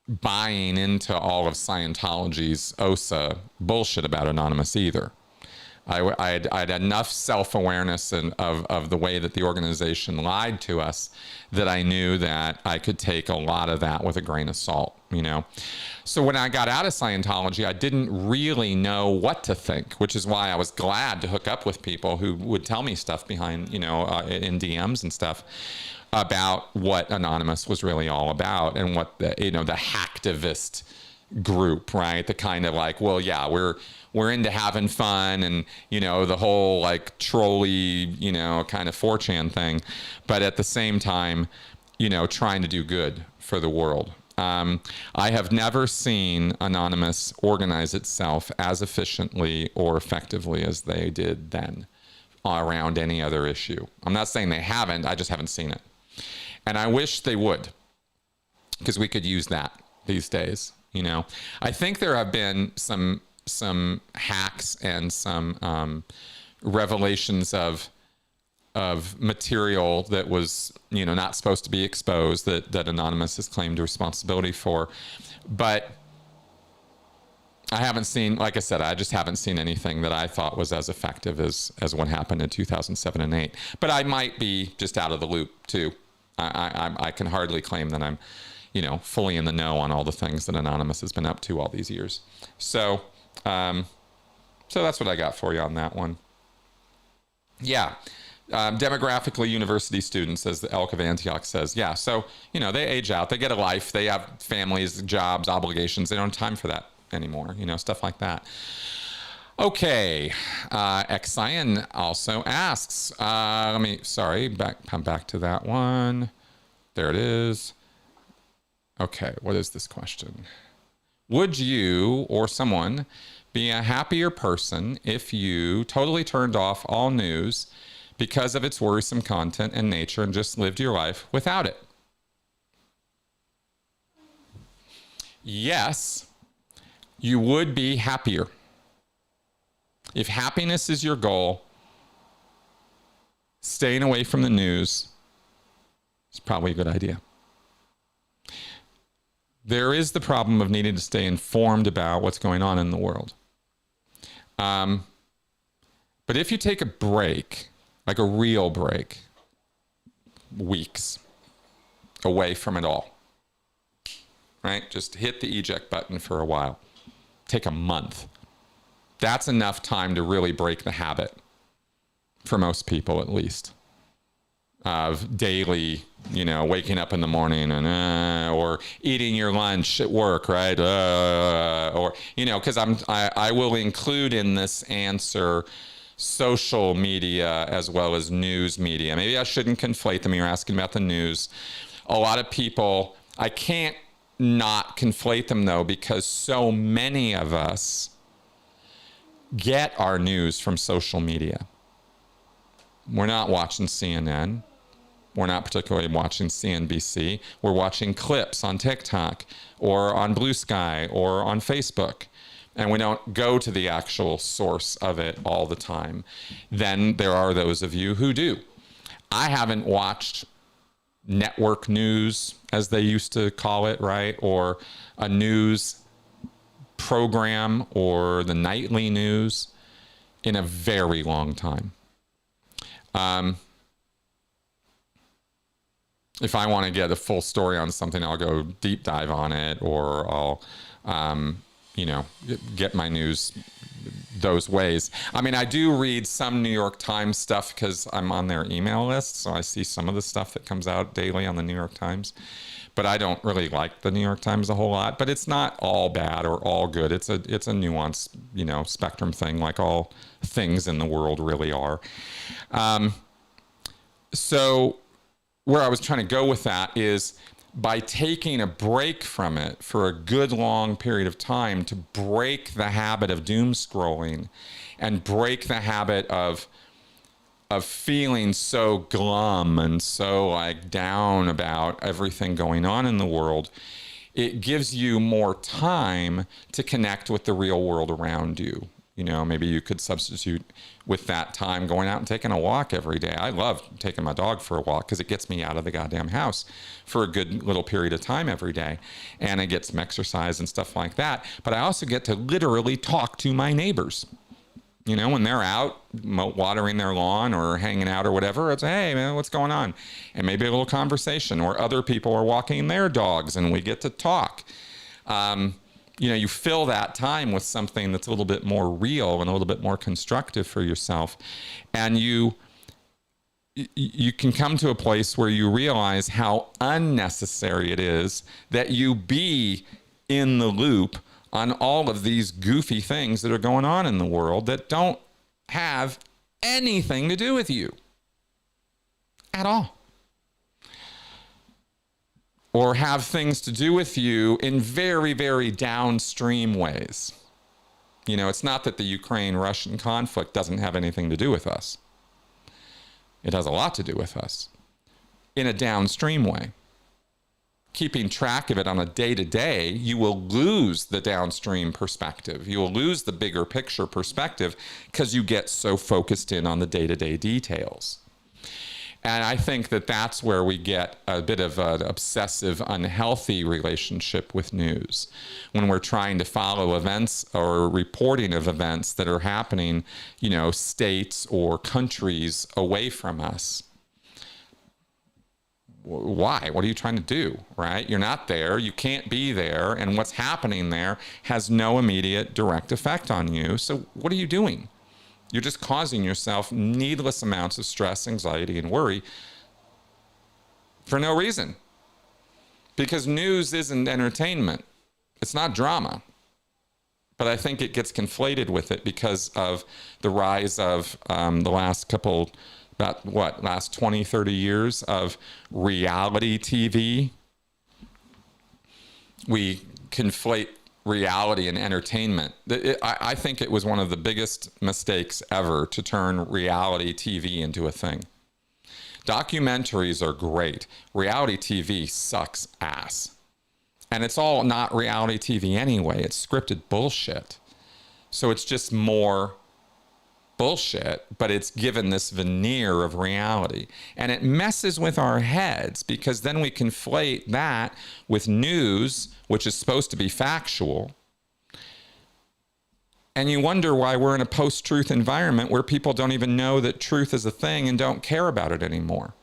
buying into all of Scientology's OSA bullshit about Anonymous either. I had enough self-awareness of the way that the organization lied to us that I knew that I could take a lot of that with a grain of salt, So when I got out of Scientology, I didn't really know what to think, which is why I was glad to hook up with people who would tell me stuff behind, in DMs and stuff about what Anonymous was really all about and what the hacktivist group, right? The kind of like, well, yeah, we're into having fun and, the whole like trolley, kind of 4chan thing. But at the same time, trying to do good for the world. I have never seen Anonymous organize itself as efficiently or effectively as they did then around any other issue. I'm not saying they haven't, I just haven't seen it. And I wish they would, because we could use that these days. I think there have been some hacks and some revelations of material that was not supposed to be exposed that Anonymous has claimed responsibility for, but I haven't seen, like I said, I just haven't seen anything that I thought was as effective as what happened in 2007 and 8. But I might be just out of the loop too. I can hardly claim that I'm fully in the know on all the things that Anonymous has been up to all these years. So that's what I got for you on that one. Yeah. Demographically, university students, as the Elk of Antioch says. Yeah. So, they age out, they get a life, they have families, jobs, obligations. They don't have time for that anymore, stuff like that. Okay. Xian also asks, come back to that one. There it is. Okay, what is this question? Would you or someone be a happier person if you totally turned off all news because of its worrisome content and nature and just lived your life without it? Yes, you would be happier. If happiness is your goal, staying away from the news is probably a good idea. There is the problem of needing to stay informed about what's going on in the world. But if you take a break, like a real break, weeks away from it all, right? Just hit the eject button for a while. Take a month. That's enough time to really break the habit, for most people at least, of daily, waking up in the morning and or eating your lunch at work, right? Or because I will include in this answer social media as well as news media. Maybe I shouldn't conflate them. You're asking about the news. A lot of people, I can't not conflate them though, because so many of us get our news from social media. We're not watching CNN. We're not particularly watching CNBC. We're watching clips on TikTok or on Blue Sky or on Facebook. And we don't go to the actual source of it all the time. Then there are those of you who do. I haven't watched network news, as they used to call it, right? Or a news program or the nightly news in a very long time. If I want to get a full story on something, I'll go deep dive on it, or I'll, get my news those ways. I mean, I do read some New York Times stuff because I'm on their email list, so I see some of the stuff that comes out daily on the New York Times. But I don't really like the New York Times a whole lot. But it's not all bad or all good. It's a nuanced, spectrum thing, like all things in the world really are. So where I was trying to go with that is by taking a break from it for a good long period of time to break the habit of doom scrolling and break the habit of feeling so glum and so like down about everything going on in the world, it gives you more time to connect with the real world around you. Maybe you could substitute with that time going out and taking a walk every day. I love taking my dog for a walk because it gets me out of the goddamn house for a good little period of time every day. And I get some exercise and stuff like that. But I also get to literally talk to my neighbors. When they're out watering their lawn or hanging out or whatever, it's, hey, man, what's going on? And maybe a little conversation, or other people are walking their dogs and we get to talk. You fill that time with something that's a little bit more real and a little bit more constructive for yourself. And you can come to a place where you realize how unnecessary it is that you be in the loop on all of these goofy things that are going on in the world that don't have anything to do with you at all. Or have things to do with you in very, very downstream ways. It's not that the Ukraine-Russian conflict doesn't have anything to do with us. It has a lot to do with us in a downstream way. Keeping track of it on a day-to-day, you will lose the downstream perspective. You will lose the bigger picture perspective because you get so focused in on the day-to-day details. And I think that that's where we get a bit of an obsessive, unhealthy relationship with news. When we're trying to follow events or reporting of events that are happening, states or countries away from us. Why? What are you trying to do, right? You're not there. You can't be there. And what's happening there has no immediate direct effect on you. So what are you doing? You're just causing yourself needless amounts of stress, anxiety, and worry for no reason. Because news isn't entertainment. It's not drama. But I think it gets conflated with it because of the rise of the last couple, last 20, 30 years of reality TV. We conflate reality and entertainment. I think it was one of the biggest mistakes ever to turn reality TV into a thing. Documentaries are great. Reality TV sucks ass. And it's all not reality TV anyway. It's scripted bullshit. So it's just more bullshit, but it's given this veneer of reality. And it messes with our heads because then we conflate that with news, which is supposed to be factual. And you wonder why we're in a post-truth environment where people don't even know that truth is a thing and don't care about it anymore.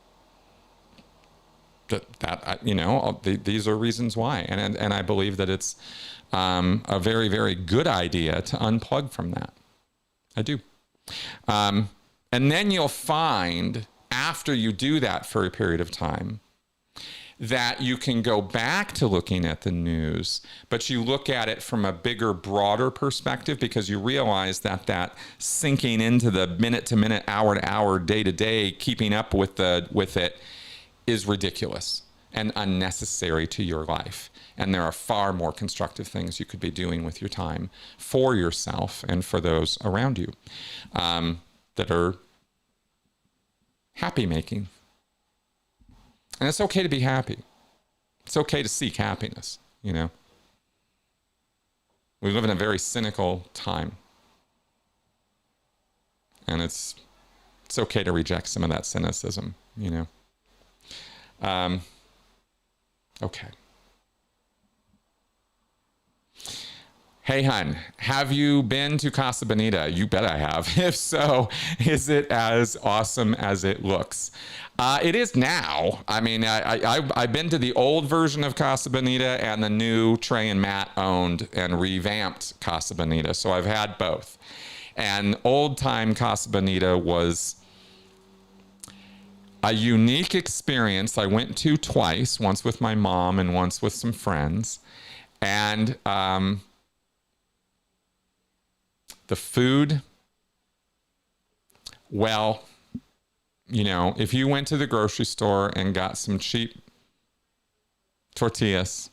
These are reasons why. And I believe that it's a very, very good idea to unplug from that. I do. And then you'll find, after you do that for a period of time, that you can go back to looking at the news, but you look at it from a bigger, broader perspective, because you realize that that sinking into the minute to minute, hour to hour, day to day, keeping up with it is ridiculous and unnecessary to your life. And there are far more constructive things you could be doing with your time for yourself and for those around you, that are happy making. And it's okay to be happy. It's okay to seek happiness, you know. We live in a very cynical time. And it's okay to reject some of that cynicism, you know. Okay. Hey, hun, have you been to Casa Bonita? You bet I have. If so, is it as awesome as it looks? It is now. I mean, I've been to the old version of Casa Bonita and the new Trey and Matt owned and revamped Casa Bonita. So I've had both. And old time Casa Bonita was a unique experience. I went to twice, once with my mom and once with some friends. And the food, well, you know, if you went to the grocery store and got some cheap tortillas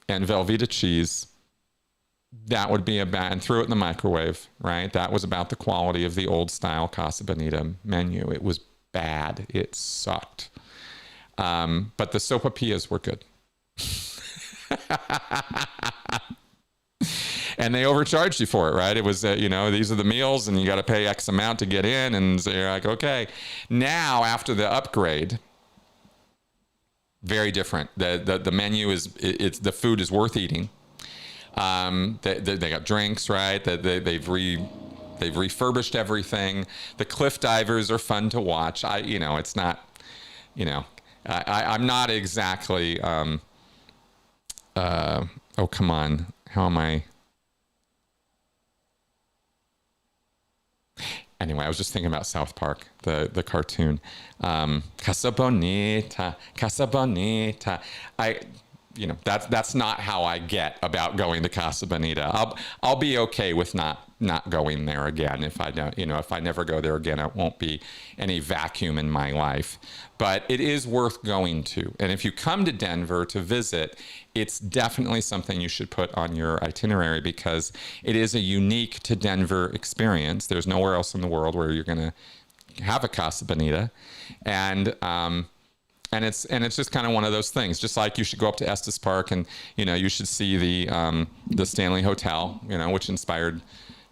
and Velveeta cheese, that would be and threw it in the microwave, right? That was about the quality of the old style Casa Bonita menu. It was bad. It sucked. But the sopapillas were good. And they overcharged you for it, right? It was, you know, these are the meals and you got to pay X amount to get in. And so you're like, okay. Now, after the upgrade, very different. The menu is, the food is worth eating. They got drinks, right? They've refurbished everything. The cliff divers are fun to watch. You know, it's not, you know, I'm not exactly, oh, come on. How am I? Anyway, I was just thinking about South Park, the cartoon. Casa Bonita, Casa Bonita. You know, that's not how I get about going to Casa Bonita. I'll be okay with not going there again. If I don't, you know, if I never go there again, it won't be any vacuum in my life. But it is worth going to. And if you come to Denver to visit, it's definitely something you should put on your itinerary, because it is a unique to Denver experience. There's nowhere else in the world where you're going to have a Casa Bonita. And it's just kind of one of those things. Just like you should go up to Estes Park and, you know, you should see the Stanley Hotel, you know, which inspired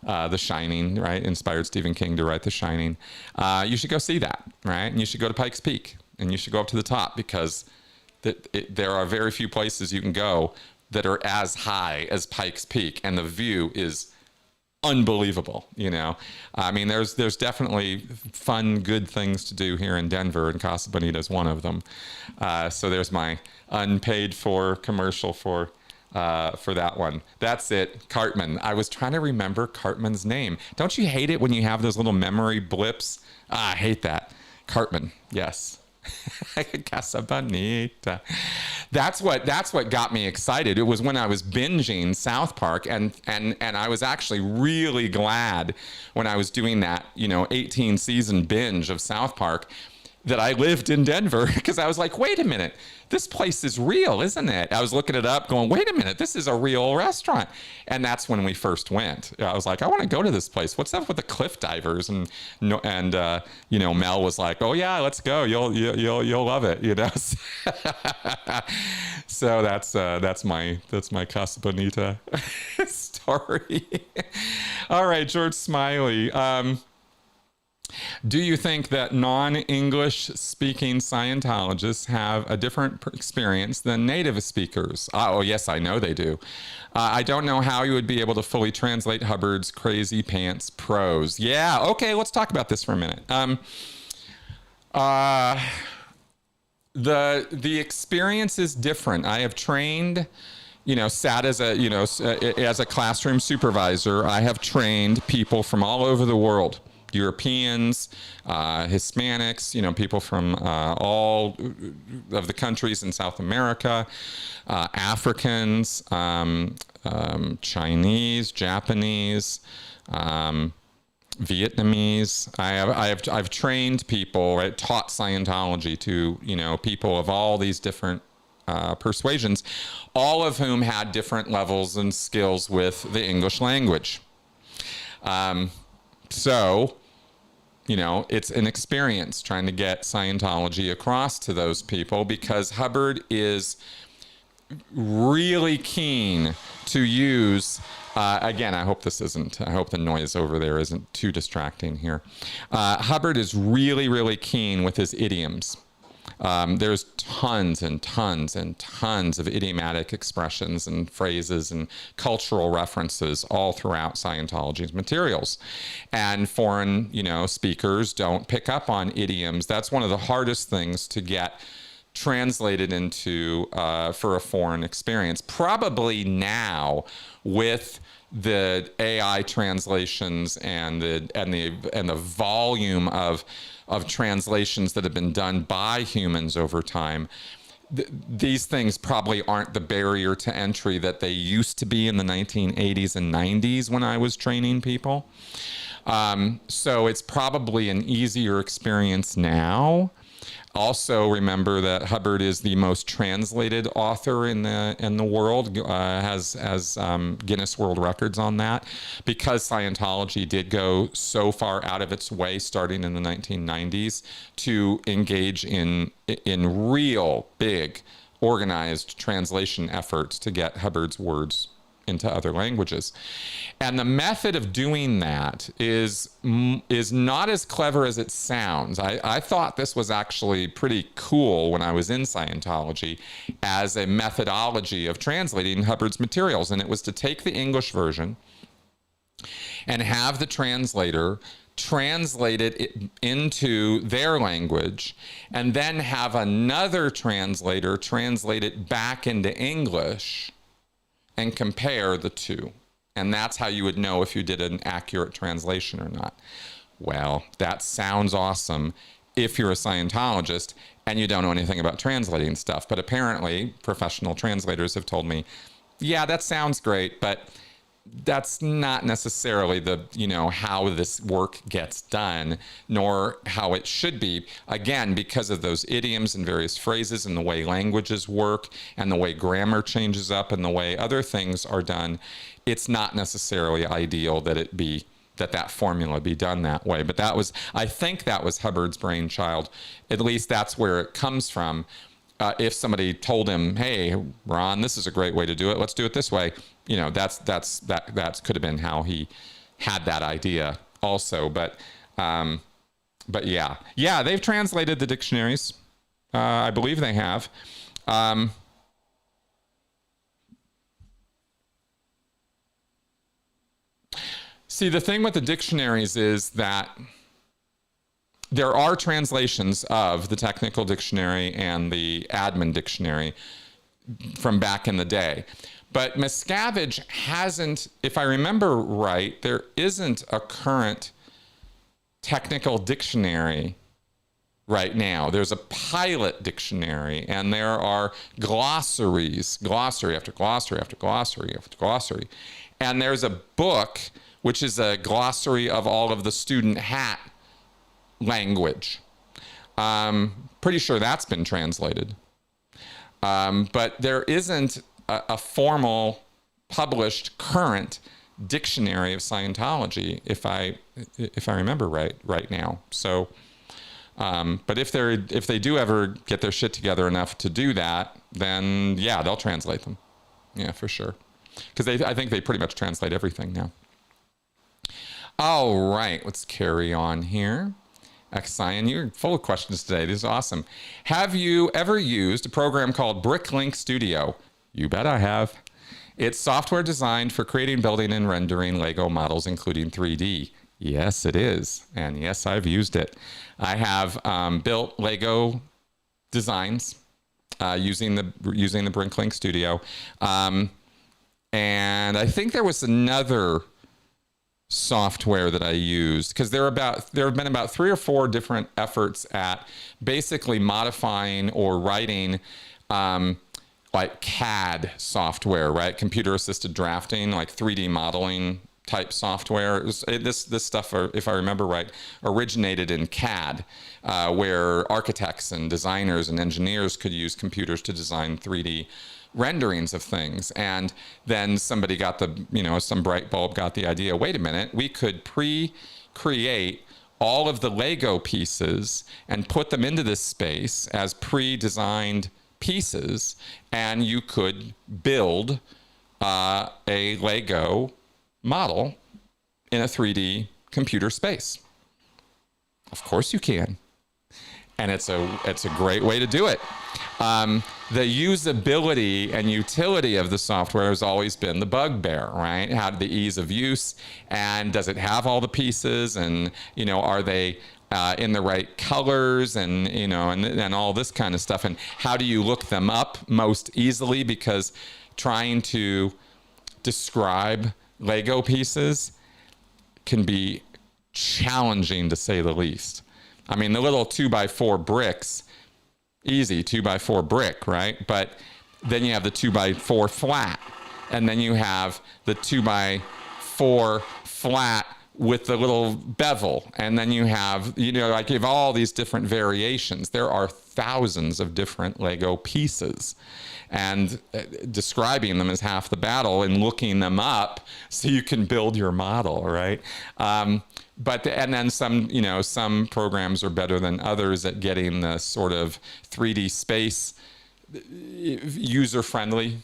The Shining, right? Inspired Stephen King to write The Shining. You should go see that, right? And you should go to Pikes Peak and you should go up to the top, because there are very few places you can go that are as high as Pikes Peak, and the view is unbelievable. You know, I mean, there's definitely fun, good things to do here in Denver, and Casa Bonita is one of them. So there's my unpaid for commercial for that one. That's it. Cartman. I was trying to remember Cartman's name. Don't you hate it when you have those little memory blips? I hate that. Cartman. Yes. Casa Bonita. That's what got me excited. It was when I was binging South Park, and I was actually really glad when I was doing that, you know, 18 season binge of South Park, that I lived in Denver, because I was like, wait a minute, this place is real, isn't it? I was looking it up going, wait a minute, this is a real restaurant. And that's when we first went. I was like, I want to go to this place. What's up with the cliff divers? And you know, Mel was like, oh yeah, let's go. You'll love it, you know? So that's my Casa Bonita story. All right, George Smiley. Do you think that non-English speaking Scientologists have a different experience than native speakers? Oh, yes, I know they do. I don't know how you would be able to fully translate Hubbard's crazy pants prose. Yeah, okay, let's talk about this for a minute. The experience is different. I have trained, you know, sat as a classroom supervisor. I have trained people from all over the world Europeans, Hispanics, people from all of the countries in South America, Africans, Chinese, Japanese, Vietnamese. I've trained people, right, taught Scientology to, people of all these different persuasions, all of whom had different levels and skills with the English language. So, it's an experience trying to get Scientology across to those people, because Hubbard is really keen to use, again, I hope the noise over there isn't too distracting here. Hubbard is really, really keen with his idioms. There's tons and tons and tons of idiomatic expressions and phrases and cultural references all throughout Scientology's materials. And foreign, speakers don't pick up on idioms. That's one of the hardest things to get translated into for a foreign experience. Probably now, with the AI translations and the volume of translations that have been done by humans over time, these things probably aren't the barrier to entry that they used to be in the 1980s and 90s when I was training people. So it's probably an easier experience now. Also, remember that Hubbard is the most translated author in the world, has Guinness World Records on that, because Scientology did go so far out of its way, starting in the 1990s, to engage in real big organized translation efforts to get Hubbard's words into other languages. And the method of doing that is not as clever as it sounds. I thought this was actually pretty cool when I was in Scientology as a methodology of translating Hubbard's materials. And it was to take the English version and have the translator translate it into their language, and then have another translator translate it back into English and compare the two. And that's how you would know if you did an accurate translation or not. Well, that sounds awesome if you're a Scientologist and you don't know anything about translating stuff. But apparently, professional translators have told me, yeah, that sounds great, but that's not necessarily how this work gets done, nor how it should be. Again, because of those idioms and various phrases and the way languages work and the way grammar changes up and the way other things are done, it's not necessarily ideal that that formula be done that way. But I think that was Hubbard's brainchild. At least that's where it comes from. If somebody told him, "Hey, Ron, this is a great way to do it. Let's do it this way," that could have been how he had that idea also. But yeah, they've translated the dictionaries. I believe they have. See, the thing with the dictionaries is that there are translations of the technical dictionary and the admin dictionary from back in the day. But Miscavige hasn't, if I remember right, there isn't a current technical dictionary right now. There's a pilot dictionary, and there are glossaries, glossary after glossary after glossary after glossary. And there's a book, which is a glossary of all of the student hat language. Pretty sure that's been translated. But there isn't a formal published current dictionary of Scientology, if I remember right now. So, but if they do ever get their shit together enough to do that, then yeah, they'll translate them. Yeah, for sure. Because I think they pretty much translate everything now. All right, let's carry on here. Xian, you're full of questions today. This is awesome. Have you ever used a program called BrickLink Studio? You bet I have. It's software designed for creating, building, and rendering Lego models, including 3D. Yes, it is. And yes, I've used it. I have built Lego designs using the BrickLink Studio. And I think there was another software that I used, because there have been about 3 or 4 different efforts at basically modifying or writing like CAD software, right? Computer assisted drafting, like 3D modeling type software. This stuff, if I remember right, originated in CAD, where architects and designers and engineers could use computers to design 3D renderings of things. And then somebody got some bright bulb got the idea, wait a minute, we could pre-create all of the Lego pieces and put them into this space as pre-designed pieces, and you could build a Lego model in a 3D computer space. Of course you can. And it's a great way to do it. The usability and utility of the software has always been the bugbear, right? How the ease of use, and does it have all the pieces, and are they in the right colors, and and all this kind of stuff, and how do you look them up most easily? Because trying to describe Lego pieces can be challenging, to say the least. I mean, the little 2x4 bricks, easy 2x4 brick, right? But then you have the 2x4 flat, and then you have the 2x4 flat with the little bevel, and then you have, like, you have all these different variations. There are thousands of different Lego pieces, and describing them is half the battle, and looking them up so you can build your model, right? And then some programs are better than others at getting the sort of 3D space user-friendly.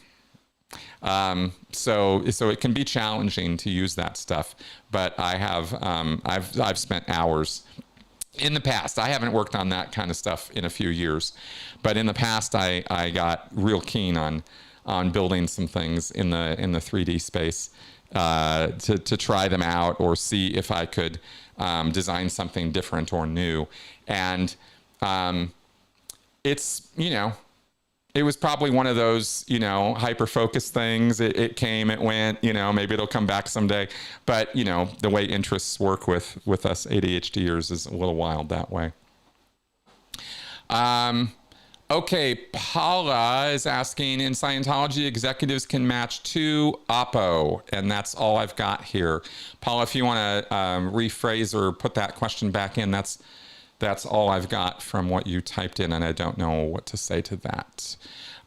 So it can be challenging to use that stuff, but I've spent hours in the past. I haven't worked on that kind of stuff in a few years, but in the past I got real keen on building some things in the 3D space to try them out, or see if I could design something different or new. And it's it was probably one of those, hyper-focused things. It came, it went, maybe it'll come back someday. But, the way interests work with us ADHDers is a little wild that way. Okay, Paula is asking, in Scientology, executives can match to Oppo, and that's all I've got here. Paula, if you want to rephrase or put that question back in, that's all I've got from what you typed in, and I don't know what to say to that.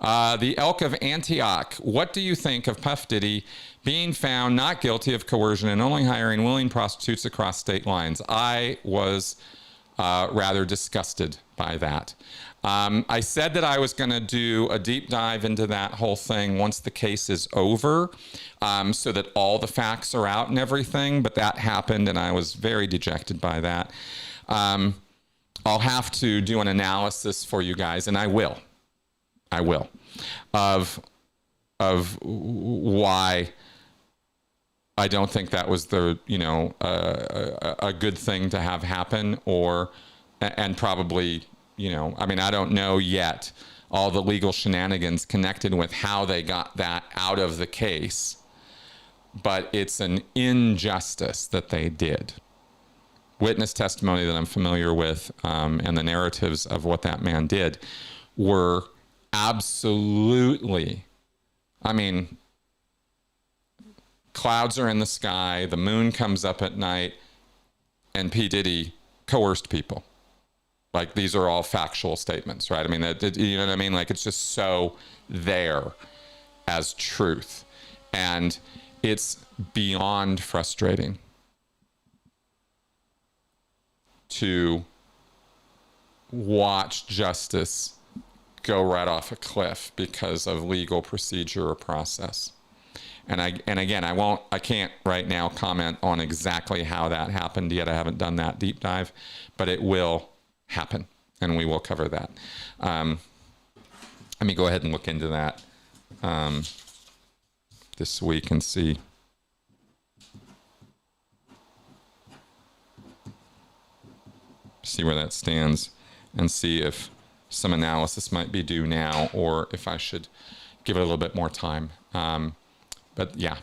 The Elk of Antioch. What do you think of Puff Diddy being found not guilty of coercion and only hiring willing prostitutes across state lines? I was rather disgusted by that. I said that I was going to do a deep dive into that whole thing once the case is over, so that all the facts are out and everything, but that happened, and I was very dejected by that. I'll have to do an analysis for you guys, and I will, of why I don't think that was the, a good thing to have happen, and probably, I don't know yet all the legal shenanigans connected with how they got that out of the case, but it's an injustice that they did. Witness testimony that I'm familiar with, and the narratives of what that man did were absolutely, clouds are in the sky, the moon comes up at night, and P. Diddy coerced people. Like, these are all factual statements, right? You know what I mean? Like, it's just so there as truth. And it's beyond frustrating to watch justice go right off a cliff because of legal procedure or process. And again, I can't right now comment on exactly how that happened yet. I haven't done that deep dive, but it will happen, and we will cover that. Let me go ahead and look into that this week and see. See where that stands, and see if some analysis might be due now, or if I should give it a little bit more time. But yeah,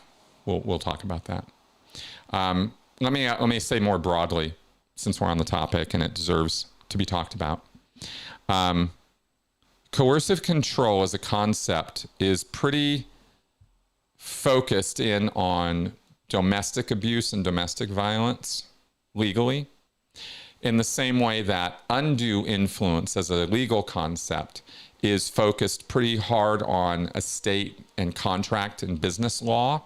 we'll talk about that. let me say more broadly, since we're on the topic and it deserves to be talked about. Coercive control as a concept is pretty focused in on domestic abuse and domestic violence legally, in the same way that undue influence as a legal concept is focused pretty hard on estate and contract and business law.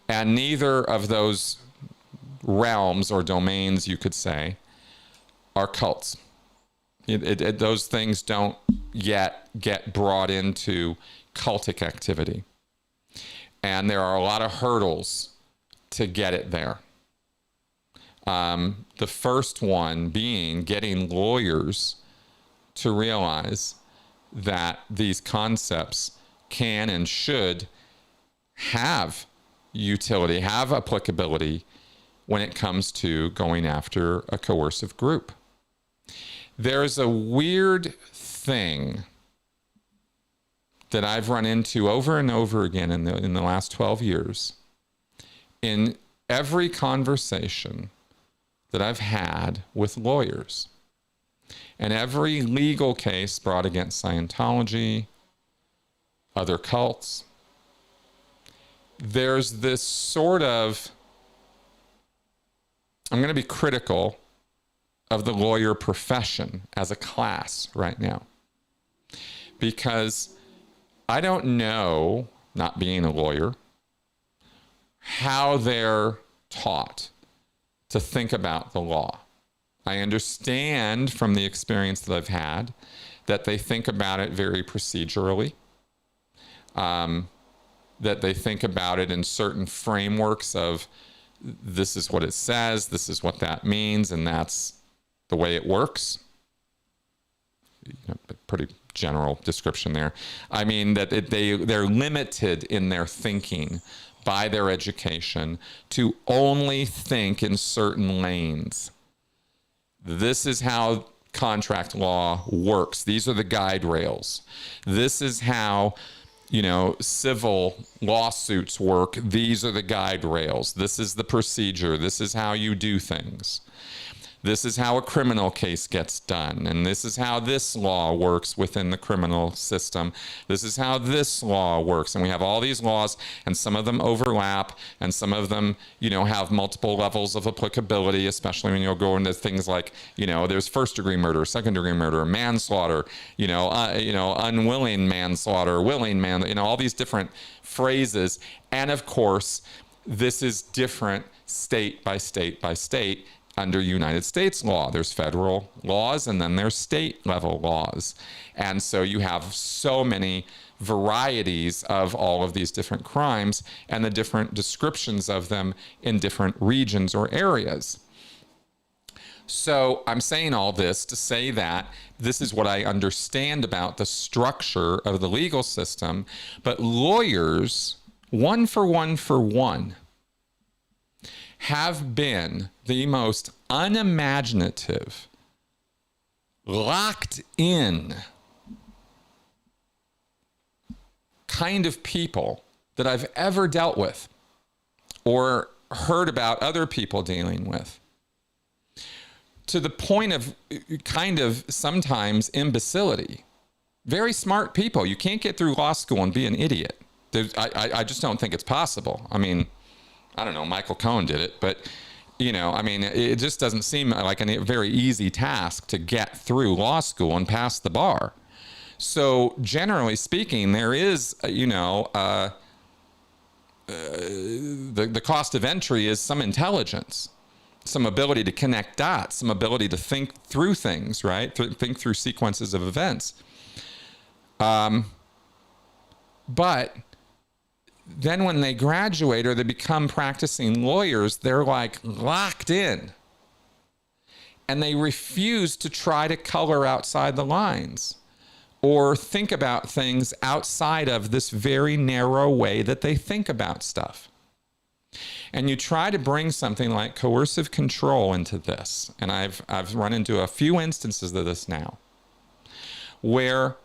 And neither of those realms or domains, you could say, are cults. Those things don't yet get brought into cultic activity. And there are a lot of hurdles to get it there. The first one being getting lawyers to realize that these concepts can and should have utility, have applicability when it comes to going after a coercive group. There's a weird thing that I've run into over and over again in the last 12 years. In every conversation that I've had with lawyers, and every legal case brought against Scientology, other cults, there's this sort of, I'm going to be critical of the lawyer profession as a class right now, because I don't know, not being a lawyer, how they're taught to think about the law. I understand from the experience that I've had that they think about it very procedurally, that they think about it in certain frameworks of this is what it says, this is what that means, and that's the way it works. Pretty general description there. I mean that they're limited in their thinking by their education to only think in certain lanes. This is how contract law works. These are the guide rails. This is how, civil lawsuits work. These are the guide rails. This is the procedure. This is how you do things. This is how a criminal case gets done. And this is how this law works within the criminal system. This is how this law works. And we have all these laws, and some of them overlap, and some of them, have multiple levels of applicability, especially when you go into things like, there's first-degree murder, second-degree murder, manslaughter, unwilling manslaughter, willing man, all these different phrases. And of course, this is different state by state by state. Under United States law, there's federal laws, and then there's state level laws. And so you have so many varieties of all of these different crimes and the different descriptions of them in different regions or areas. So I'm saying all this to say that this is what I understand about the structure of the legal system, but lawyers, one for one, have been the most unimaginative, locked in kind of people that I've ever dealt with or heard about other people dealing with, to the point of kind of sometimes imbecility. Very smart people. You can't get through law school and be an idiot. I just don't think it's possible. I mean, I don't know, Michael Cohen did it, but, it just doesn't seem like a very easy task to get through law school and pass the bar. So generally speaking, there is, the cost of entry is some intelligence, some ability to connect dots, some ability to think through things, right? Think through sequences of events. But then when they graduate or they become practicing lawyers, they're like locked in. And they refuse to try to color outside the lines or think about things outside of this very narrow way that they think about stuff. And you try to bring something like coercive control into this. And I've run into a few instances of this now, where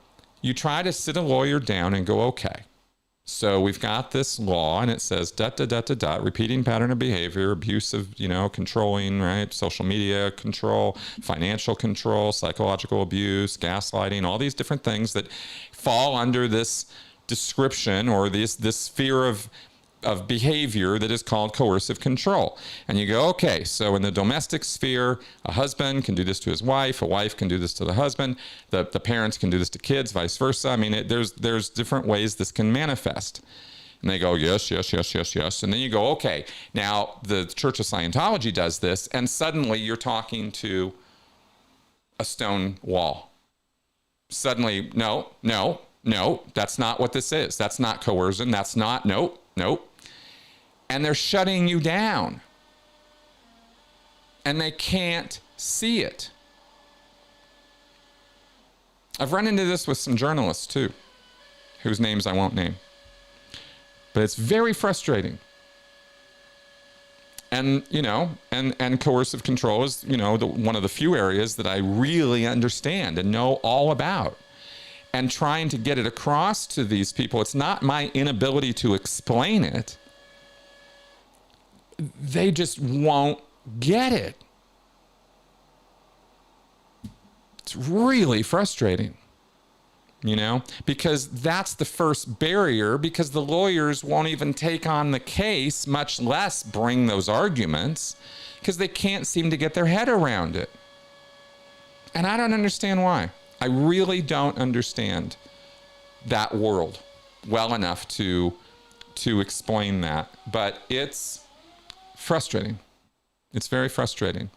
you try to sit a lawyer down and go, okay, So we've got this law, and it says repeating pattern of behavior, abusive, controlling, right? Social media control, financial control, psychological abuse, gaslighting, all these different things that fall under this description or this sphere of behavior that is called coercive control. And you go, okay, so in the domestic sphere, a husband can do this to his wife, a wife can do this to the husband, the parents can do this to kids, vice versa. I mean, there's different ways this can manifest. And they go, yes, yes, yes, yes, yes. And then you go, okay, now the Church of Scientology does this, and suddenly you're talking to a stone wall. Suddenly, no, that's not what this is. That's not coercion. That's not, nope. And they're shutting you down. And they can't see it. I've run into this with some journalists too, whose names I won't name. But it's very frustrating. And, and coercive control is, one of the few areas that I really understand and know all about. And trying to get it across to these people, it's not my inability to explain it. They just won't get it. It's really frustrating, because that's the first barrier, because the lawyers won't even take on the case, much less bring those arguments, because they can't seem to get their head around it. And I don't understand why. I really don't understand that world well enough to explain that. But it's frustrating. It's very frustrating.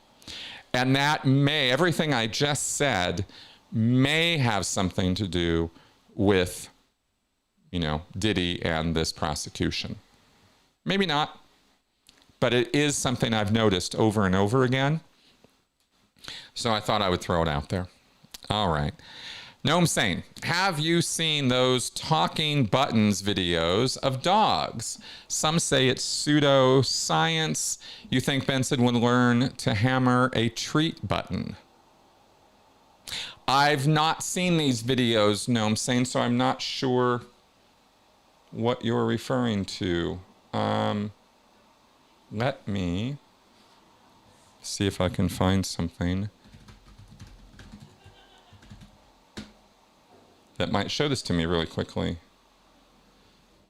And that everything I just said may have something to do with, Diddy and this prosecution. Maybe not. But it is something I've noticed over and over again. So I thought I would throw it out there. All right. Noam saying, have you seen those talking buttons videos of dogs? Some say it's pseudoscience. You think Benson would learn to hammer a treat button? I've not seen these videos, Noam saying, so I'm not sure what you're referring to. Let me see if I can find something that might show this to me really quickly.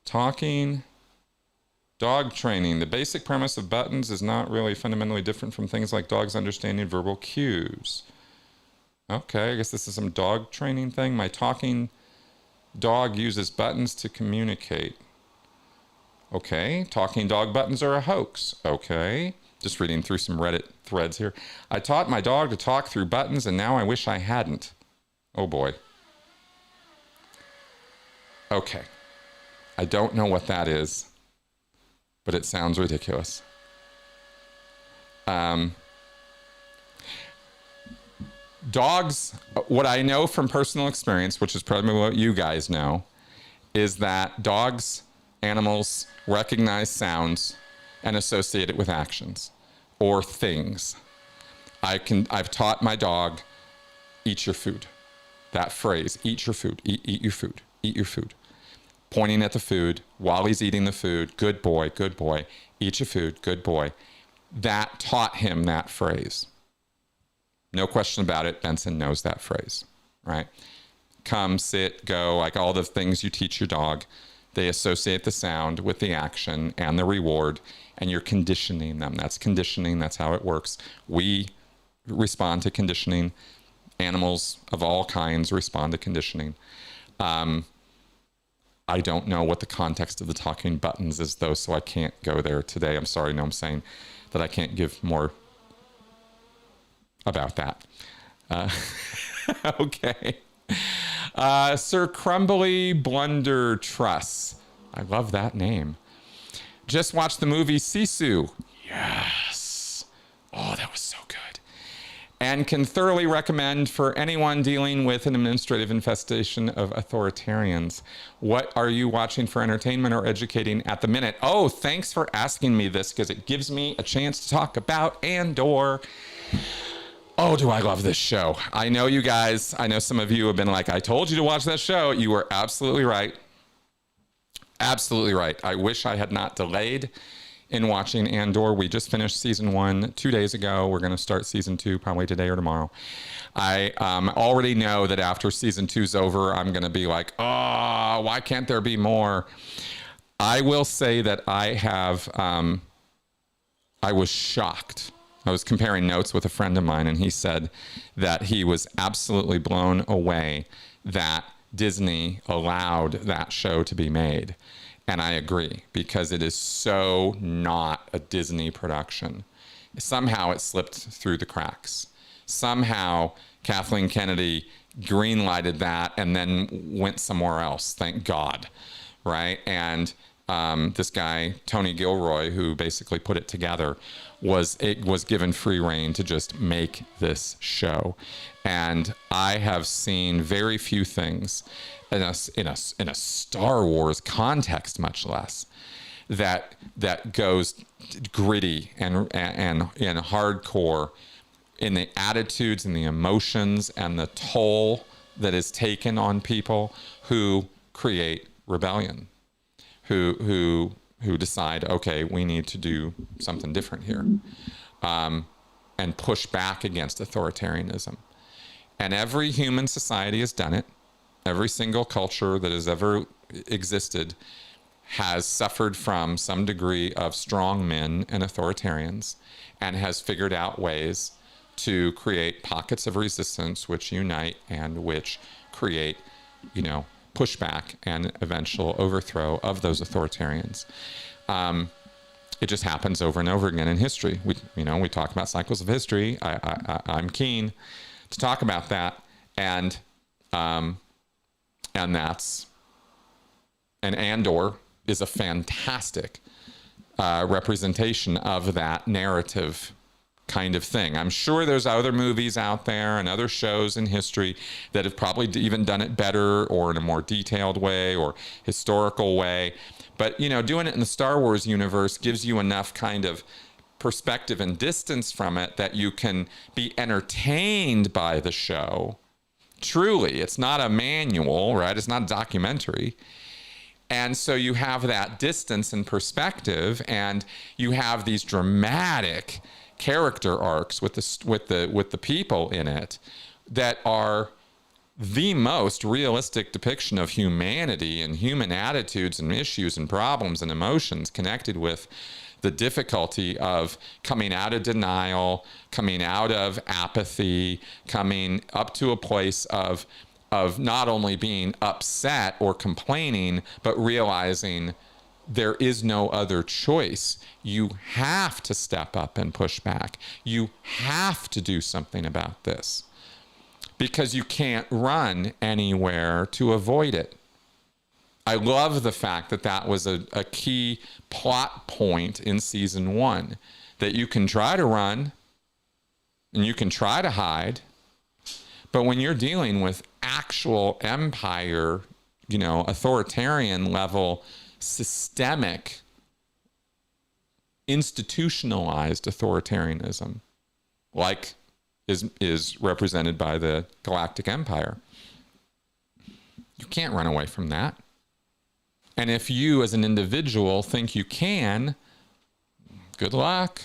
Talking, dog training. The basic premise of buttons is not really fundamentally different from things like dogs understanding verbal cues. Okay, I guess this is some dog training thing. My talking dog uses buttons to communicate. Okay, talking dog buttons are a hoax. Okay, just reading through some Reddit threads here. I taught my dog to talk through buttons, and now I wish I hadn't. Oh boy. Okay, I don't know what that is, but it sounds ridiculous. Dogs, what I know from personal experience, which is probably what you guys know, is that dogs, animals recognize sounds and associate it with actions or things. I've taught my dog, eat your food. That phrase, eat your food, eat your food, eat your food. Pointing at the food while he's eating the food. Good boy, eat your food, good boy. That taught him that phrase. No question about it, Benson knows that phrase, right? Come, sit, go, like all the things you teach your dog. They associate the sound with the action and the reward, and you're conditioning them. That's conditioning, that's how it works. We respond to conditioning. Animals of all kinds respond to conditioning. I don't know what the context of the talking buttons is, though, so I can't go there today. I'm sorry, no, I'm saying that I can't give more about that. Okay. Sir Crumbly Blunder Truss. I love that name. Just watched the movie Sisu. Yes. Oh, that was so good. And can thoroughly recommend for anyone dealing with an administrative infestation of authoritarians. What are you watching for entertainment or educating at the minute? Oh, thanks for asking me this, because it gives me a chance to talk about Andor. Oh, do I love this show. I know you guys, I know some of you have been like, I told you to watch that show. You were absolutely right. Absolutely right. I wish I had not delayed in watching Andor. We just finished season 1 2 days ago. We're going to start season 2 probably today or tomorrow. I already know that after season 2's over, I'm going to be like, oh, why can't there be more? I will say that I was shocked. I was comparing notes with a friend of mine, and he said that he was absolutely blown away that Disney allowed that show to be made. And I agree, because it is so not a Disney production. Somehow it slipped through the cracks. Somehow Kathleen Kennedy greenlighted that and then went somewhere else, thank God, right? And this guy, Tony Gilroy, who basically put it together, was given free rein to just make this show. And I have seen very few things in a Star Wars context, much less, that goes gritty and hardcore in the attitudes and the emotions and the toll that is taken on people who create rebellion, who decide, okay, we need to do something different here, and push back against authoritarianism. And every human society has done it. Every single culture that has ever existed has suffered from some degree of strong men and authoritarians, and has figured out ways to create pockets of resistance which unite and which create, pushback and eventual overthrow of those authoritarians. It just happens over and over again in history. We talk about cycles of history. I'm keen to talk about that, and Andor is a fantastic representation of that narrative kind of thing. I'm sure there's other movies out there and other shows in history that have probably even done it better, or in a more detailed way or historical way. But, doing it in the Star Wars universe gives you enough kind of perspective and distance from it that you can be entertained by the show. Truly, it's not a manual, right? It's not a documentary. And so you have that distance and perspective, and you have these dramatic character arcs with the people in it that are the most realistic depiction of humanity and human attitudes and issues and problems and emotions connected with the difficulty of coming out of denial, coming out of apathy, coming up to a place of not only being upset or complaining, but realizing there is no other choice. You have to step up and push back. You have to do something about this, because you can't run anywhere to avoid it. I love the fact that that was a key plot point in season 1, that you can try to run and you can try to hide, but when you're dealing with actual empire, authoritarian level, systemic, institutionalized authoritarianism, like is represented by the Galactic Empire, you can't run away from that. And if you as an individual think you can, good luck.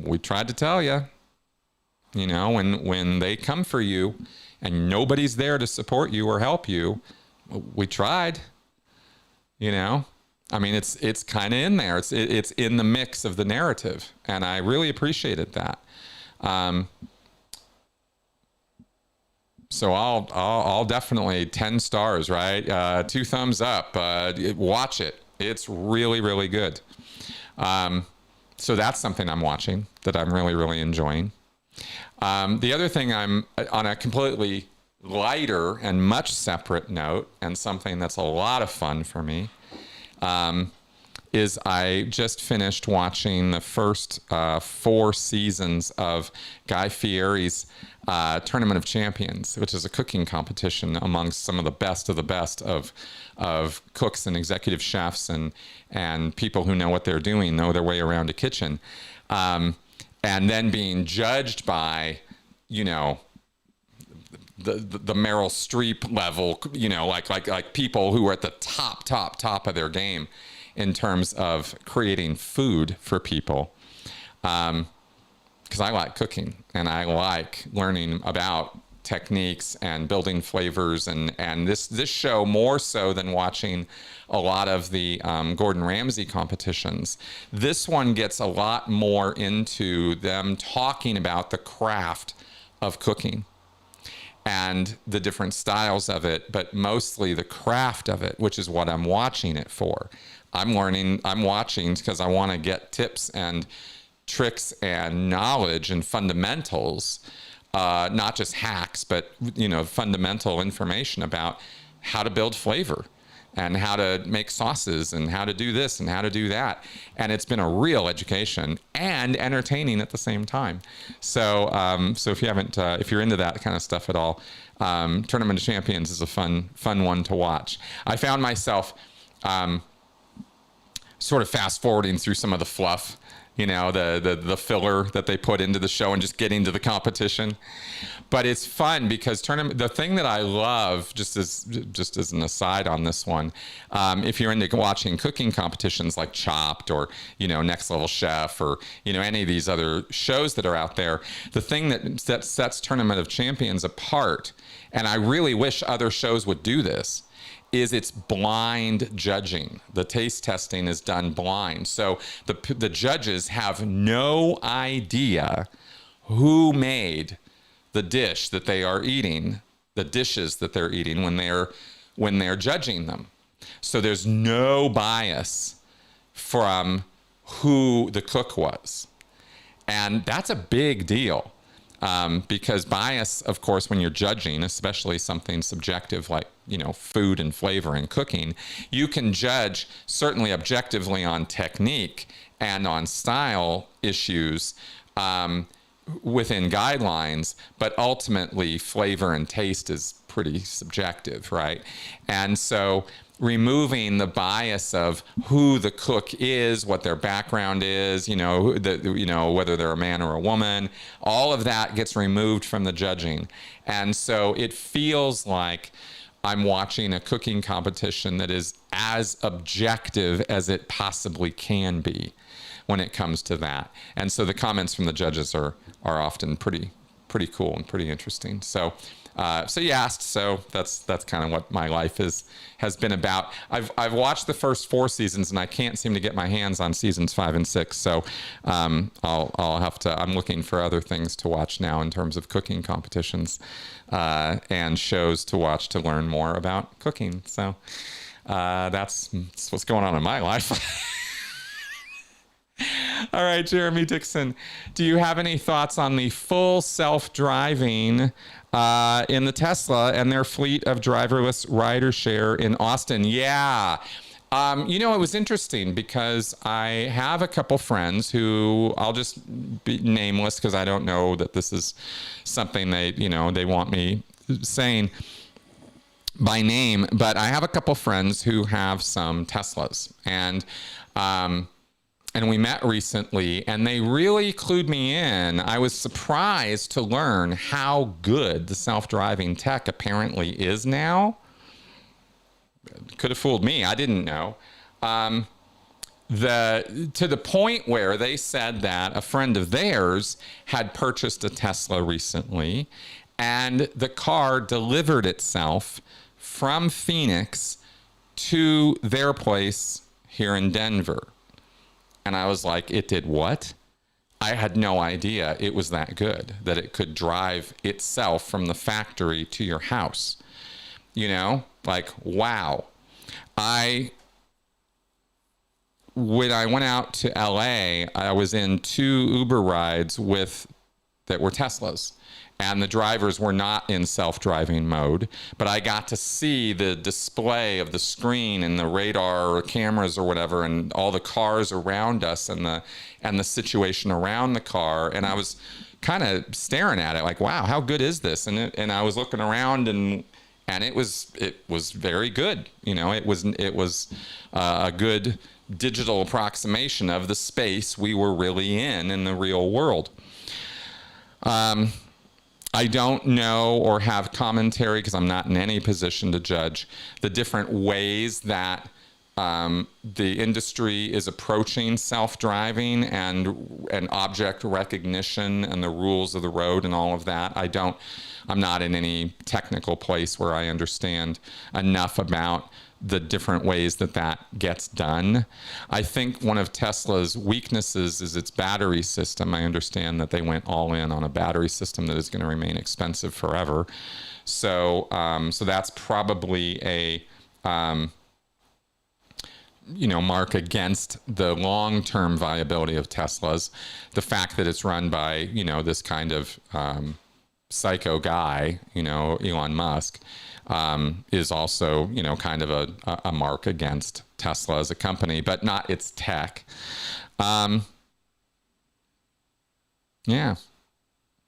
We tried to tell you, when they come for you and nobody's there to support you or help you, we tried, I mean, it's kind of in there. It's in the mix of the narrative, and I really appreciated that. So I'll definitely 10 stars, right? 2 thumbs up. Watch it. It's really, really good. So that's something I'm watching that I'm really, really enjoying. The other thing, I'm on a completely lighter and much separate note, and something that's a lot of fun for me, is I just finished watching the first 4 seasons of Guy Fieri's Tournament of Champions, which is a cooking competition amongst some of the best of cooks and executive chefs and people who know what they're doing, know their way around a kitchen, and then being judged by, the Meryl Streep level, you know, like people who are at the top of their game in terms of creating food for people. Because I like cooking and I like learning about techniques and building flavors, and this show, more so than watching a lot of the Gordon Ramsay competitions, this one gets a lot more into them talking about the craft of cooking and the different styles of it, but mostly the craft of it, which is what I'm watching it for. I'm watching because I want to get tips and tricks and knowledge and fundamentals, not just hacks, but, you know, fundamental information about how to build flavor and how to make sauces and how to do this and how to do that. And it's been a real education and entertaining at the same time. So, so if you haven't, if you're into that kind of stuff at all, Tournament of Champions is a fun one to watch. I found myself sort of fast forwarding through some of the fluff, you know, the filler that they put into the show and just getting to the competition. But it's fun because the thing that I love, just as an aside on this one, if you're into watching cooking competitions like Chopped or, you know, Next Level Chef or, you know, any of these other shows that are out there, the thing that sets Tournament of Champions apart, and I really wish other shows would do this, is it's blind judging. The taste testing is done blind. So the judges have no idea who made the dish that they are eating, the dishes that they're eating when they're judging them. So there's no bias from who the cook was. And that's a big deal. Because bias, of course, when you're judging, especially something subjective like, you know, food and flavor and cooking, you can judge certainly objectively on technique and on style issues within guidelines, but ultimately flavor and taste is pretty subjective, right? And so removing the bias of who the cook is, what their background is, you know, whether they're a man or a woman, all of that gets removed from the judging. And so it feels like I'm watching a cooking competition that is as objective as it possibly can be when it comes to that. And so the comments from the judges are often pretty cool and pretty interesting. So you asked, so that's kind of what my life has been about. I've watched the first 4 seasons and I can't seem to get my hands on seasons 5 and 6. So I'll have to. I'm looking for other things to watch now in terms of cooking competitions and shows to watch to learn more about cooking. So that's what's going on in my life. All right, Jeremy Dixon, do you have any thoughts on the full self-driving in the Tesla and their fleet of driverless rideshare in Austin? Yeah. You know, it was interesting because I have a couple friends who, I'll just be nameless because I don't know that this is something they want me saying by name, but I have a couple friends who have some Teslas, and we met recently, and they really clued me in. I was surprised to learn how good the self-driving tech apparently is now. Could have fooled me. I didn't know. To the point where they said that a friend of theirs had purchased a Tesla recently, and the car delivered itself from Phoenix to their place here in Denver. And I was like, it did what? I had no idea it was that good, that it could drive itself from the factory to your house. You know, like, wow. When I went out to LA, I was in 2 Uber rides that were Teslas. And the drivers were not in self-driving mode, but I got to see the display of the screen and the radar or cameras or whatever, and all the cars around us and the situation around the car. And I was kind of staring at it like, wow, how good is this? And I was looking around and it was very good. You know, it was a good digital approximation of the space we were really in the real world. I don't know or have commentary, because I'm not in any position to judge the different ways that the industry is approaching self-driving and object recognition and the rules of the road and all of that. I'm not in any technical place where I understand enough about the different ways that that gets done. I think one of Tesla's weaknesses is its battery system. I understand that they went all in on a battery system that is going to remain expensive forever. So, so that's probably a mark against the long-term viability of Tesla's. The fact that it's run by this kind of psycho guy, Elon Musk, is also, kind of a mark against Tesla as a company, but not its tech. Yeah.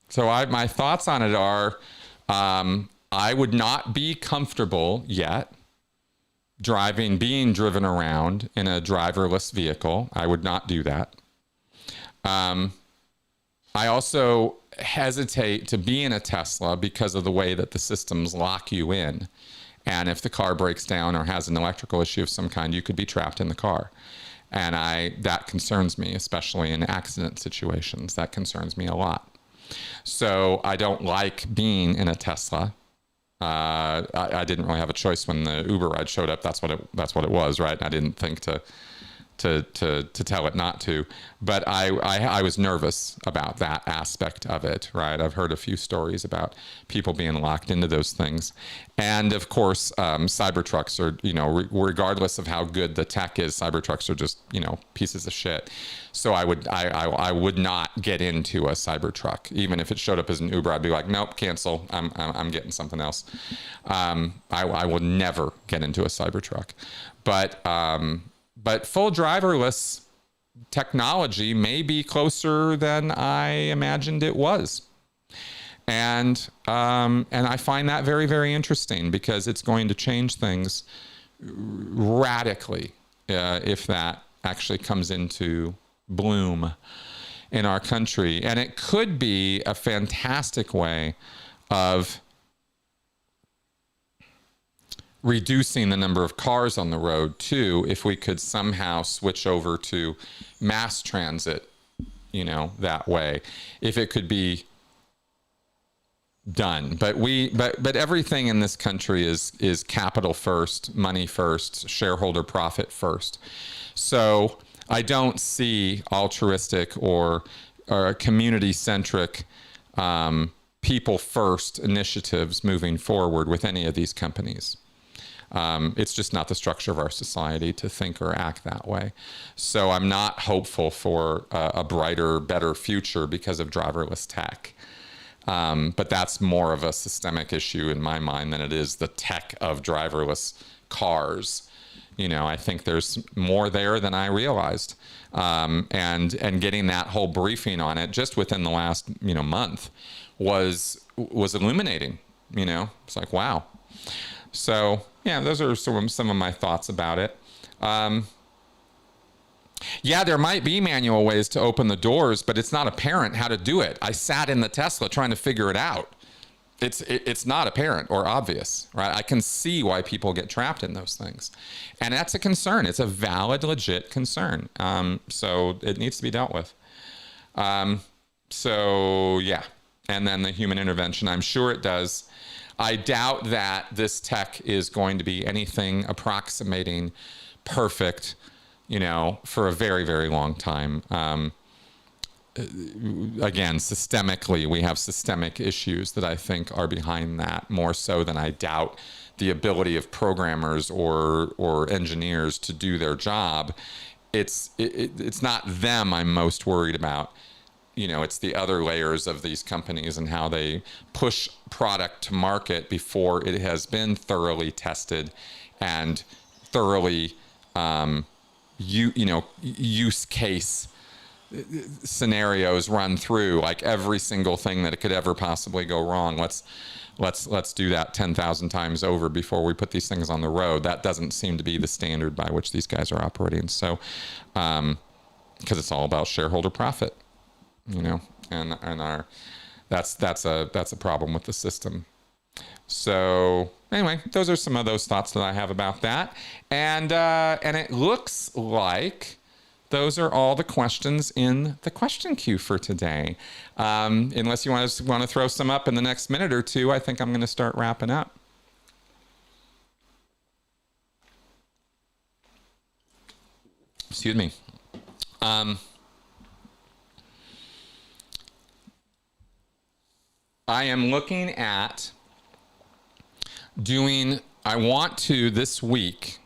So my thoughts on it are, I would not be comfortable yet being driven around in a driverless vehicle. I would not do that. I also hesitate to be in a Tesla because of the way that the systems lock you in. And if the car breaks down or has an electrical issue of some kind, you could be trapped in the car. And that concerns me, especially in accident situations. That concerns me a lot. So I don't like being in a Tesla. I didn't really have a choice when the Uber ride showed up. That's what it was, right? And I didn't think to tell it not to, but I was nervous about that aspect of it, right? I've heard a few stories about people being locked into those things, and of course, Cybertrucks are, regardless of how good the tech is, Cybertrucks are just, pieces of shit. So I would not get into a Cybertruck, even if it showed up as an Uber. I'd be like, nope, cancel. I'm getting something else. I will never get into a Cybertruck, but full driverless technology may be closer than I imagined it was. And I find that very, very interesting, because it's going to change things radically if that actually comes into bloom in our country. And it could be a fantastic way of reducing the number of cars on the road too, if we could somehow switch over to mass transit, that way, if it could be done. But everything in this country is capital first, money first, shareholder profit first. So I don't see altruistic or community centric people first initiatives moving forward with any of these companies. It's just not the structure of our society to think or act that way. So I'm not hopeful for a brighter, better future because of driverless tech. But that's more of a systemic issue in my mind than it is the tech of driverless cars. I think there's more there than I realized. And getting that whole briefing on it just within the last, month was illuminating. It's like, wow. So yeah, those are some of my thoughts about it. Yeah, there might be manual ways to open the doors, but it's not apparent how to do it. I sat in the Tesla trying to figure it out. It's not apparent or obvious, right? I can see why people get trapped in those things. And that's a concern. It's a valid, legit concern. So it needs to be dealt with. So yeah. And then the human intervention, I'm sure it does. I doubt that this tech is going to be anything approximating perfect, for a very, very long time. Again, systemically, we have systemic issues that I think are behind that, more so than I doubt the ability of programmers or engineers to do their job. It's not them I'm most worried about. It's the other layers of these companies and how they push product to market before it has been thoroughly tested and thoroughly, use case scenarios run through, like every single thing that it could ever possibly go wrong. Let's do that 10,000 times over before we put these things on the road. That doesn't seem to be the standard by which these guys are operating. So, because it's all about shareholder profit. And that's a problem with the system. So anyway, those are some of those thoughts that I have about that. And it looks like those are all the questions in the question queue for today. Unless you want to throw some up in the next minute or two, I think I'm going to start wrapping up. Excuse me. I am looking at I want to this week,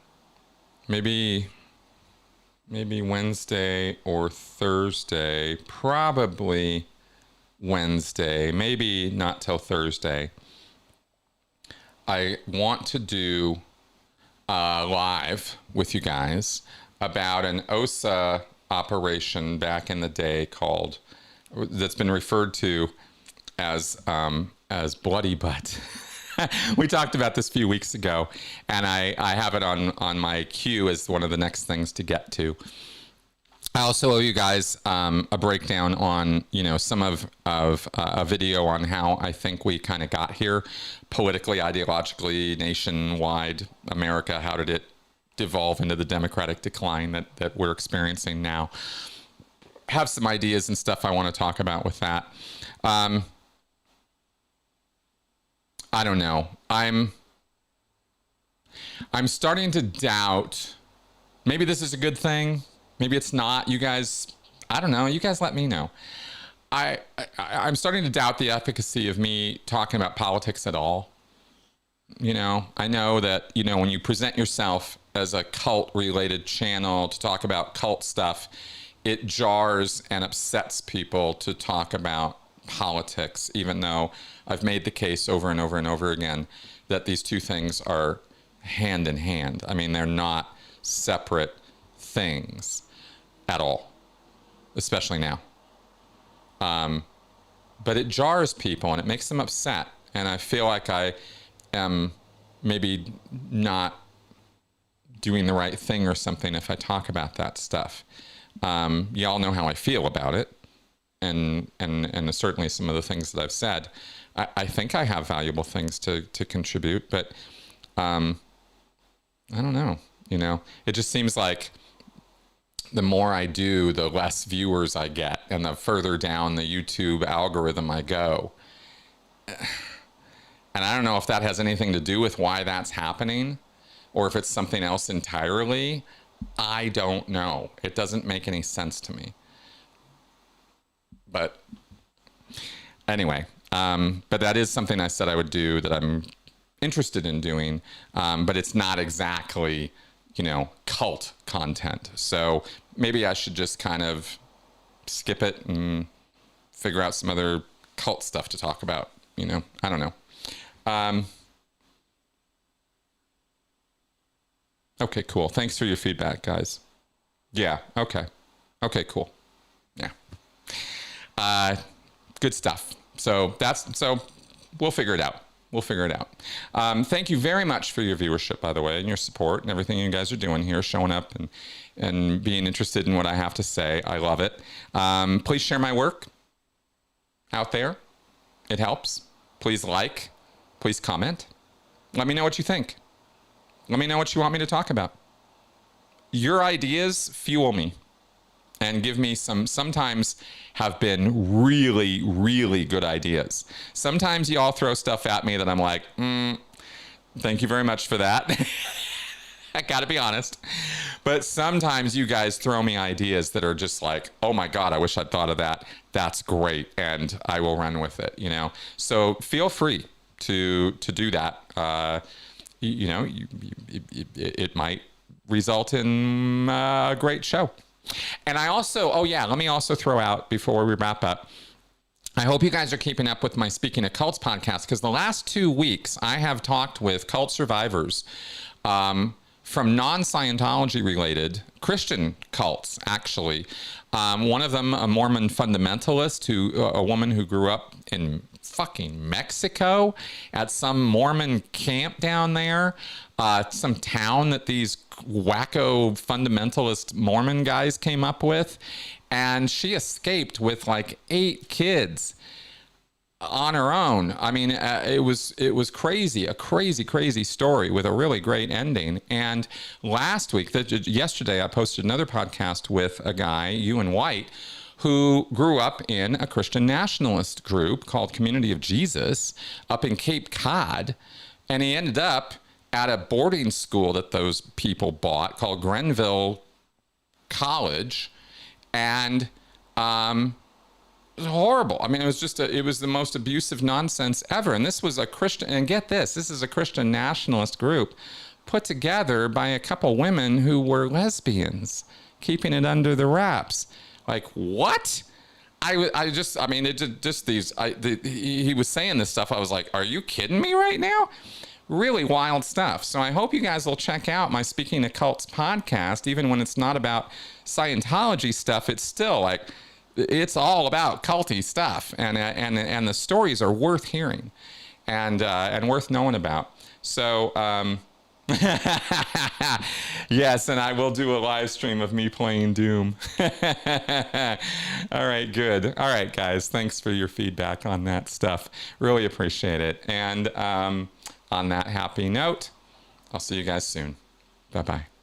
maybe Wednesday or Thursday, probably Wednesday, maybe not till Thursday. I want to do live with you guys about an OSA operation back in the day that's been referred to as Bloody Butt. We talked about this a few weeks ago, and I have it on my queue as one of the next things to get to. I also owe you guys a breakdown on, some of a video on how I think we kind of got here politically, ideologically, nationwide, America. How did it devolve into the democratic decline that we're experiencing now? Have some ideas and stuff I want to talk about with that. I don't know. I'm starting to doubt. Maybe this is a good thing. Maybe it's not. You guys, I don't know. You guys let me know. I'm starting to doubt the efficacy of me talking about politics at all. I know that, when you present yourself as a cult-related channel to talk about cult stuff, it jars and upsets people to talk about politics, even though I've made the case over and over and over again that these two things are hand in hand. I mean, they're not separate things at all, especially now. But it jars people and it makes them upset. And I feel like I am maybe not doing the right thing or something if I talk about that stuff. Y'all know how I feel about it. And certainly some of the things that I've said. I think I have valuable things to contribute, but I don't know. It just seems like the more I do, the less viewers I get, and the further down the YouTube algorithm I go. And I don't know if that has anything to do with why that's happening, or if it's something else entirely. I don't know. It doesn't make any sense to me. But anyway, but that is something I said I would do, that I'm interested in doing, but it's not exactly, cult content. So maybe I should just kind of skip it and figure out some other cult stuff to talk about, I don't know. Okay, cool. Thanks for your feedback, guys. Yeah, okay. Okay, cool. Yeah. Good stuff. So we'll figure it out. Thank you very much for your viewership, by the way, and your support and everything you guys are doing here, showing up and being interested in what I have to say. I love it. Please share my work out there. It helps. Please please comment. Let me know what you think. Let me know what you want me to talk about. Your ideas fuel me and give me sometimes have been really, really good ideas. Sometimes y'all throw stuff at me that I'm like, thank you very much for that. I gotta be honest. But sometimes you guys throw me ideas that are just like, oh my God, I wish I'd thought of that. That's great. And I will run with it, So feel free to do that. It might result in a great show. And I also, let me also throw out before we wrap up, I hope you guys are keeping up with my Speaking of Cults podcast, because the last 2 weeks I have talked with cult survivors from non-Scientology related Christian cults, actually. One of them, a Mormon fundamentalist, a woman who grew up in fucking Mexico at some Mormon camp down there, some town that these wacko fundamentalist Mormon guys came up with, and she escaped with like 8 kids. on her own. I mean, it was crazy, a crazy story with a really great ending. And last week, yesterday, I posted another podcast with a guy, Ewan White, who grew up in a Christian nationalist group called Community of Jesus up in Cape Cod, and he ended up at a boarding school that those people bought called Grenville College, and it was horrible. I mean, it was just it was the most abusive nonsense ever. And this was a Christian, and get this is a Christian nationalist group put together by a couple women who were lesbians, keeping it under the wraps. Like, what? He was saying this stuff. I was like, are you kidding me right now? Really wild stuff. So I hope you guys will check out my Speaking of Cults podcast. Even when it's not about Scientology stuff, it's still like, it's all about culty stuff, and the stories are worth hearing, and worth knowing about. So yes, and I will do a live stream of me playing Doom. All right, good. All right, guys, thanks for your feedback on that stuff. Really appreciate it. And on that happy note, I'll see you guys soon. Bye-bye.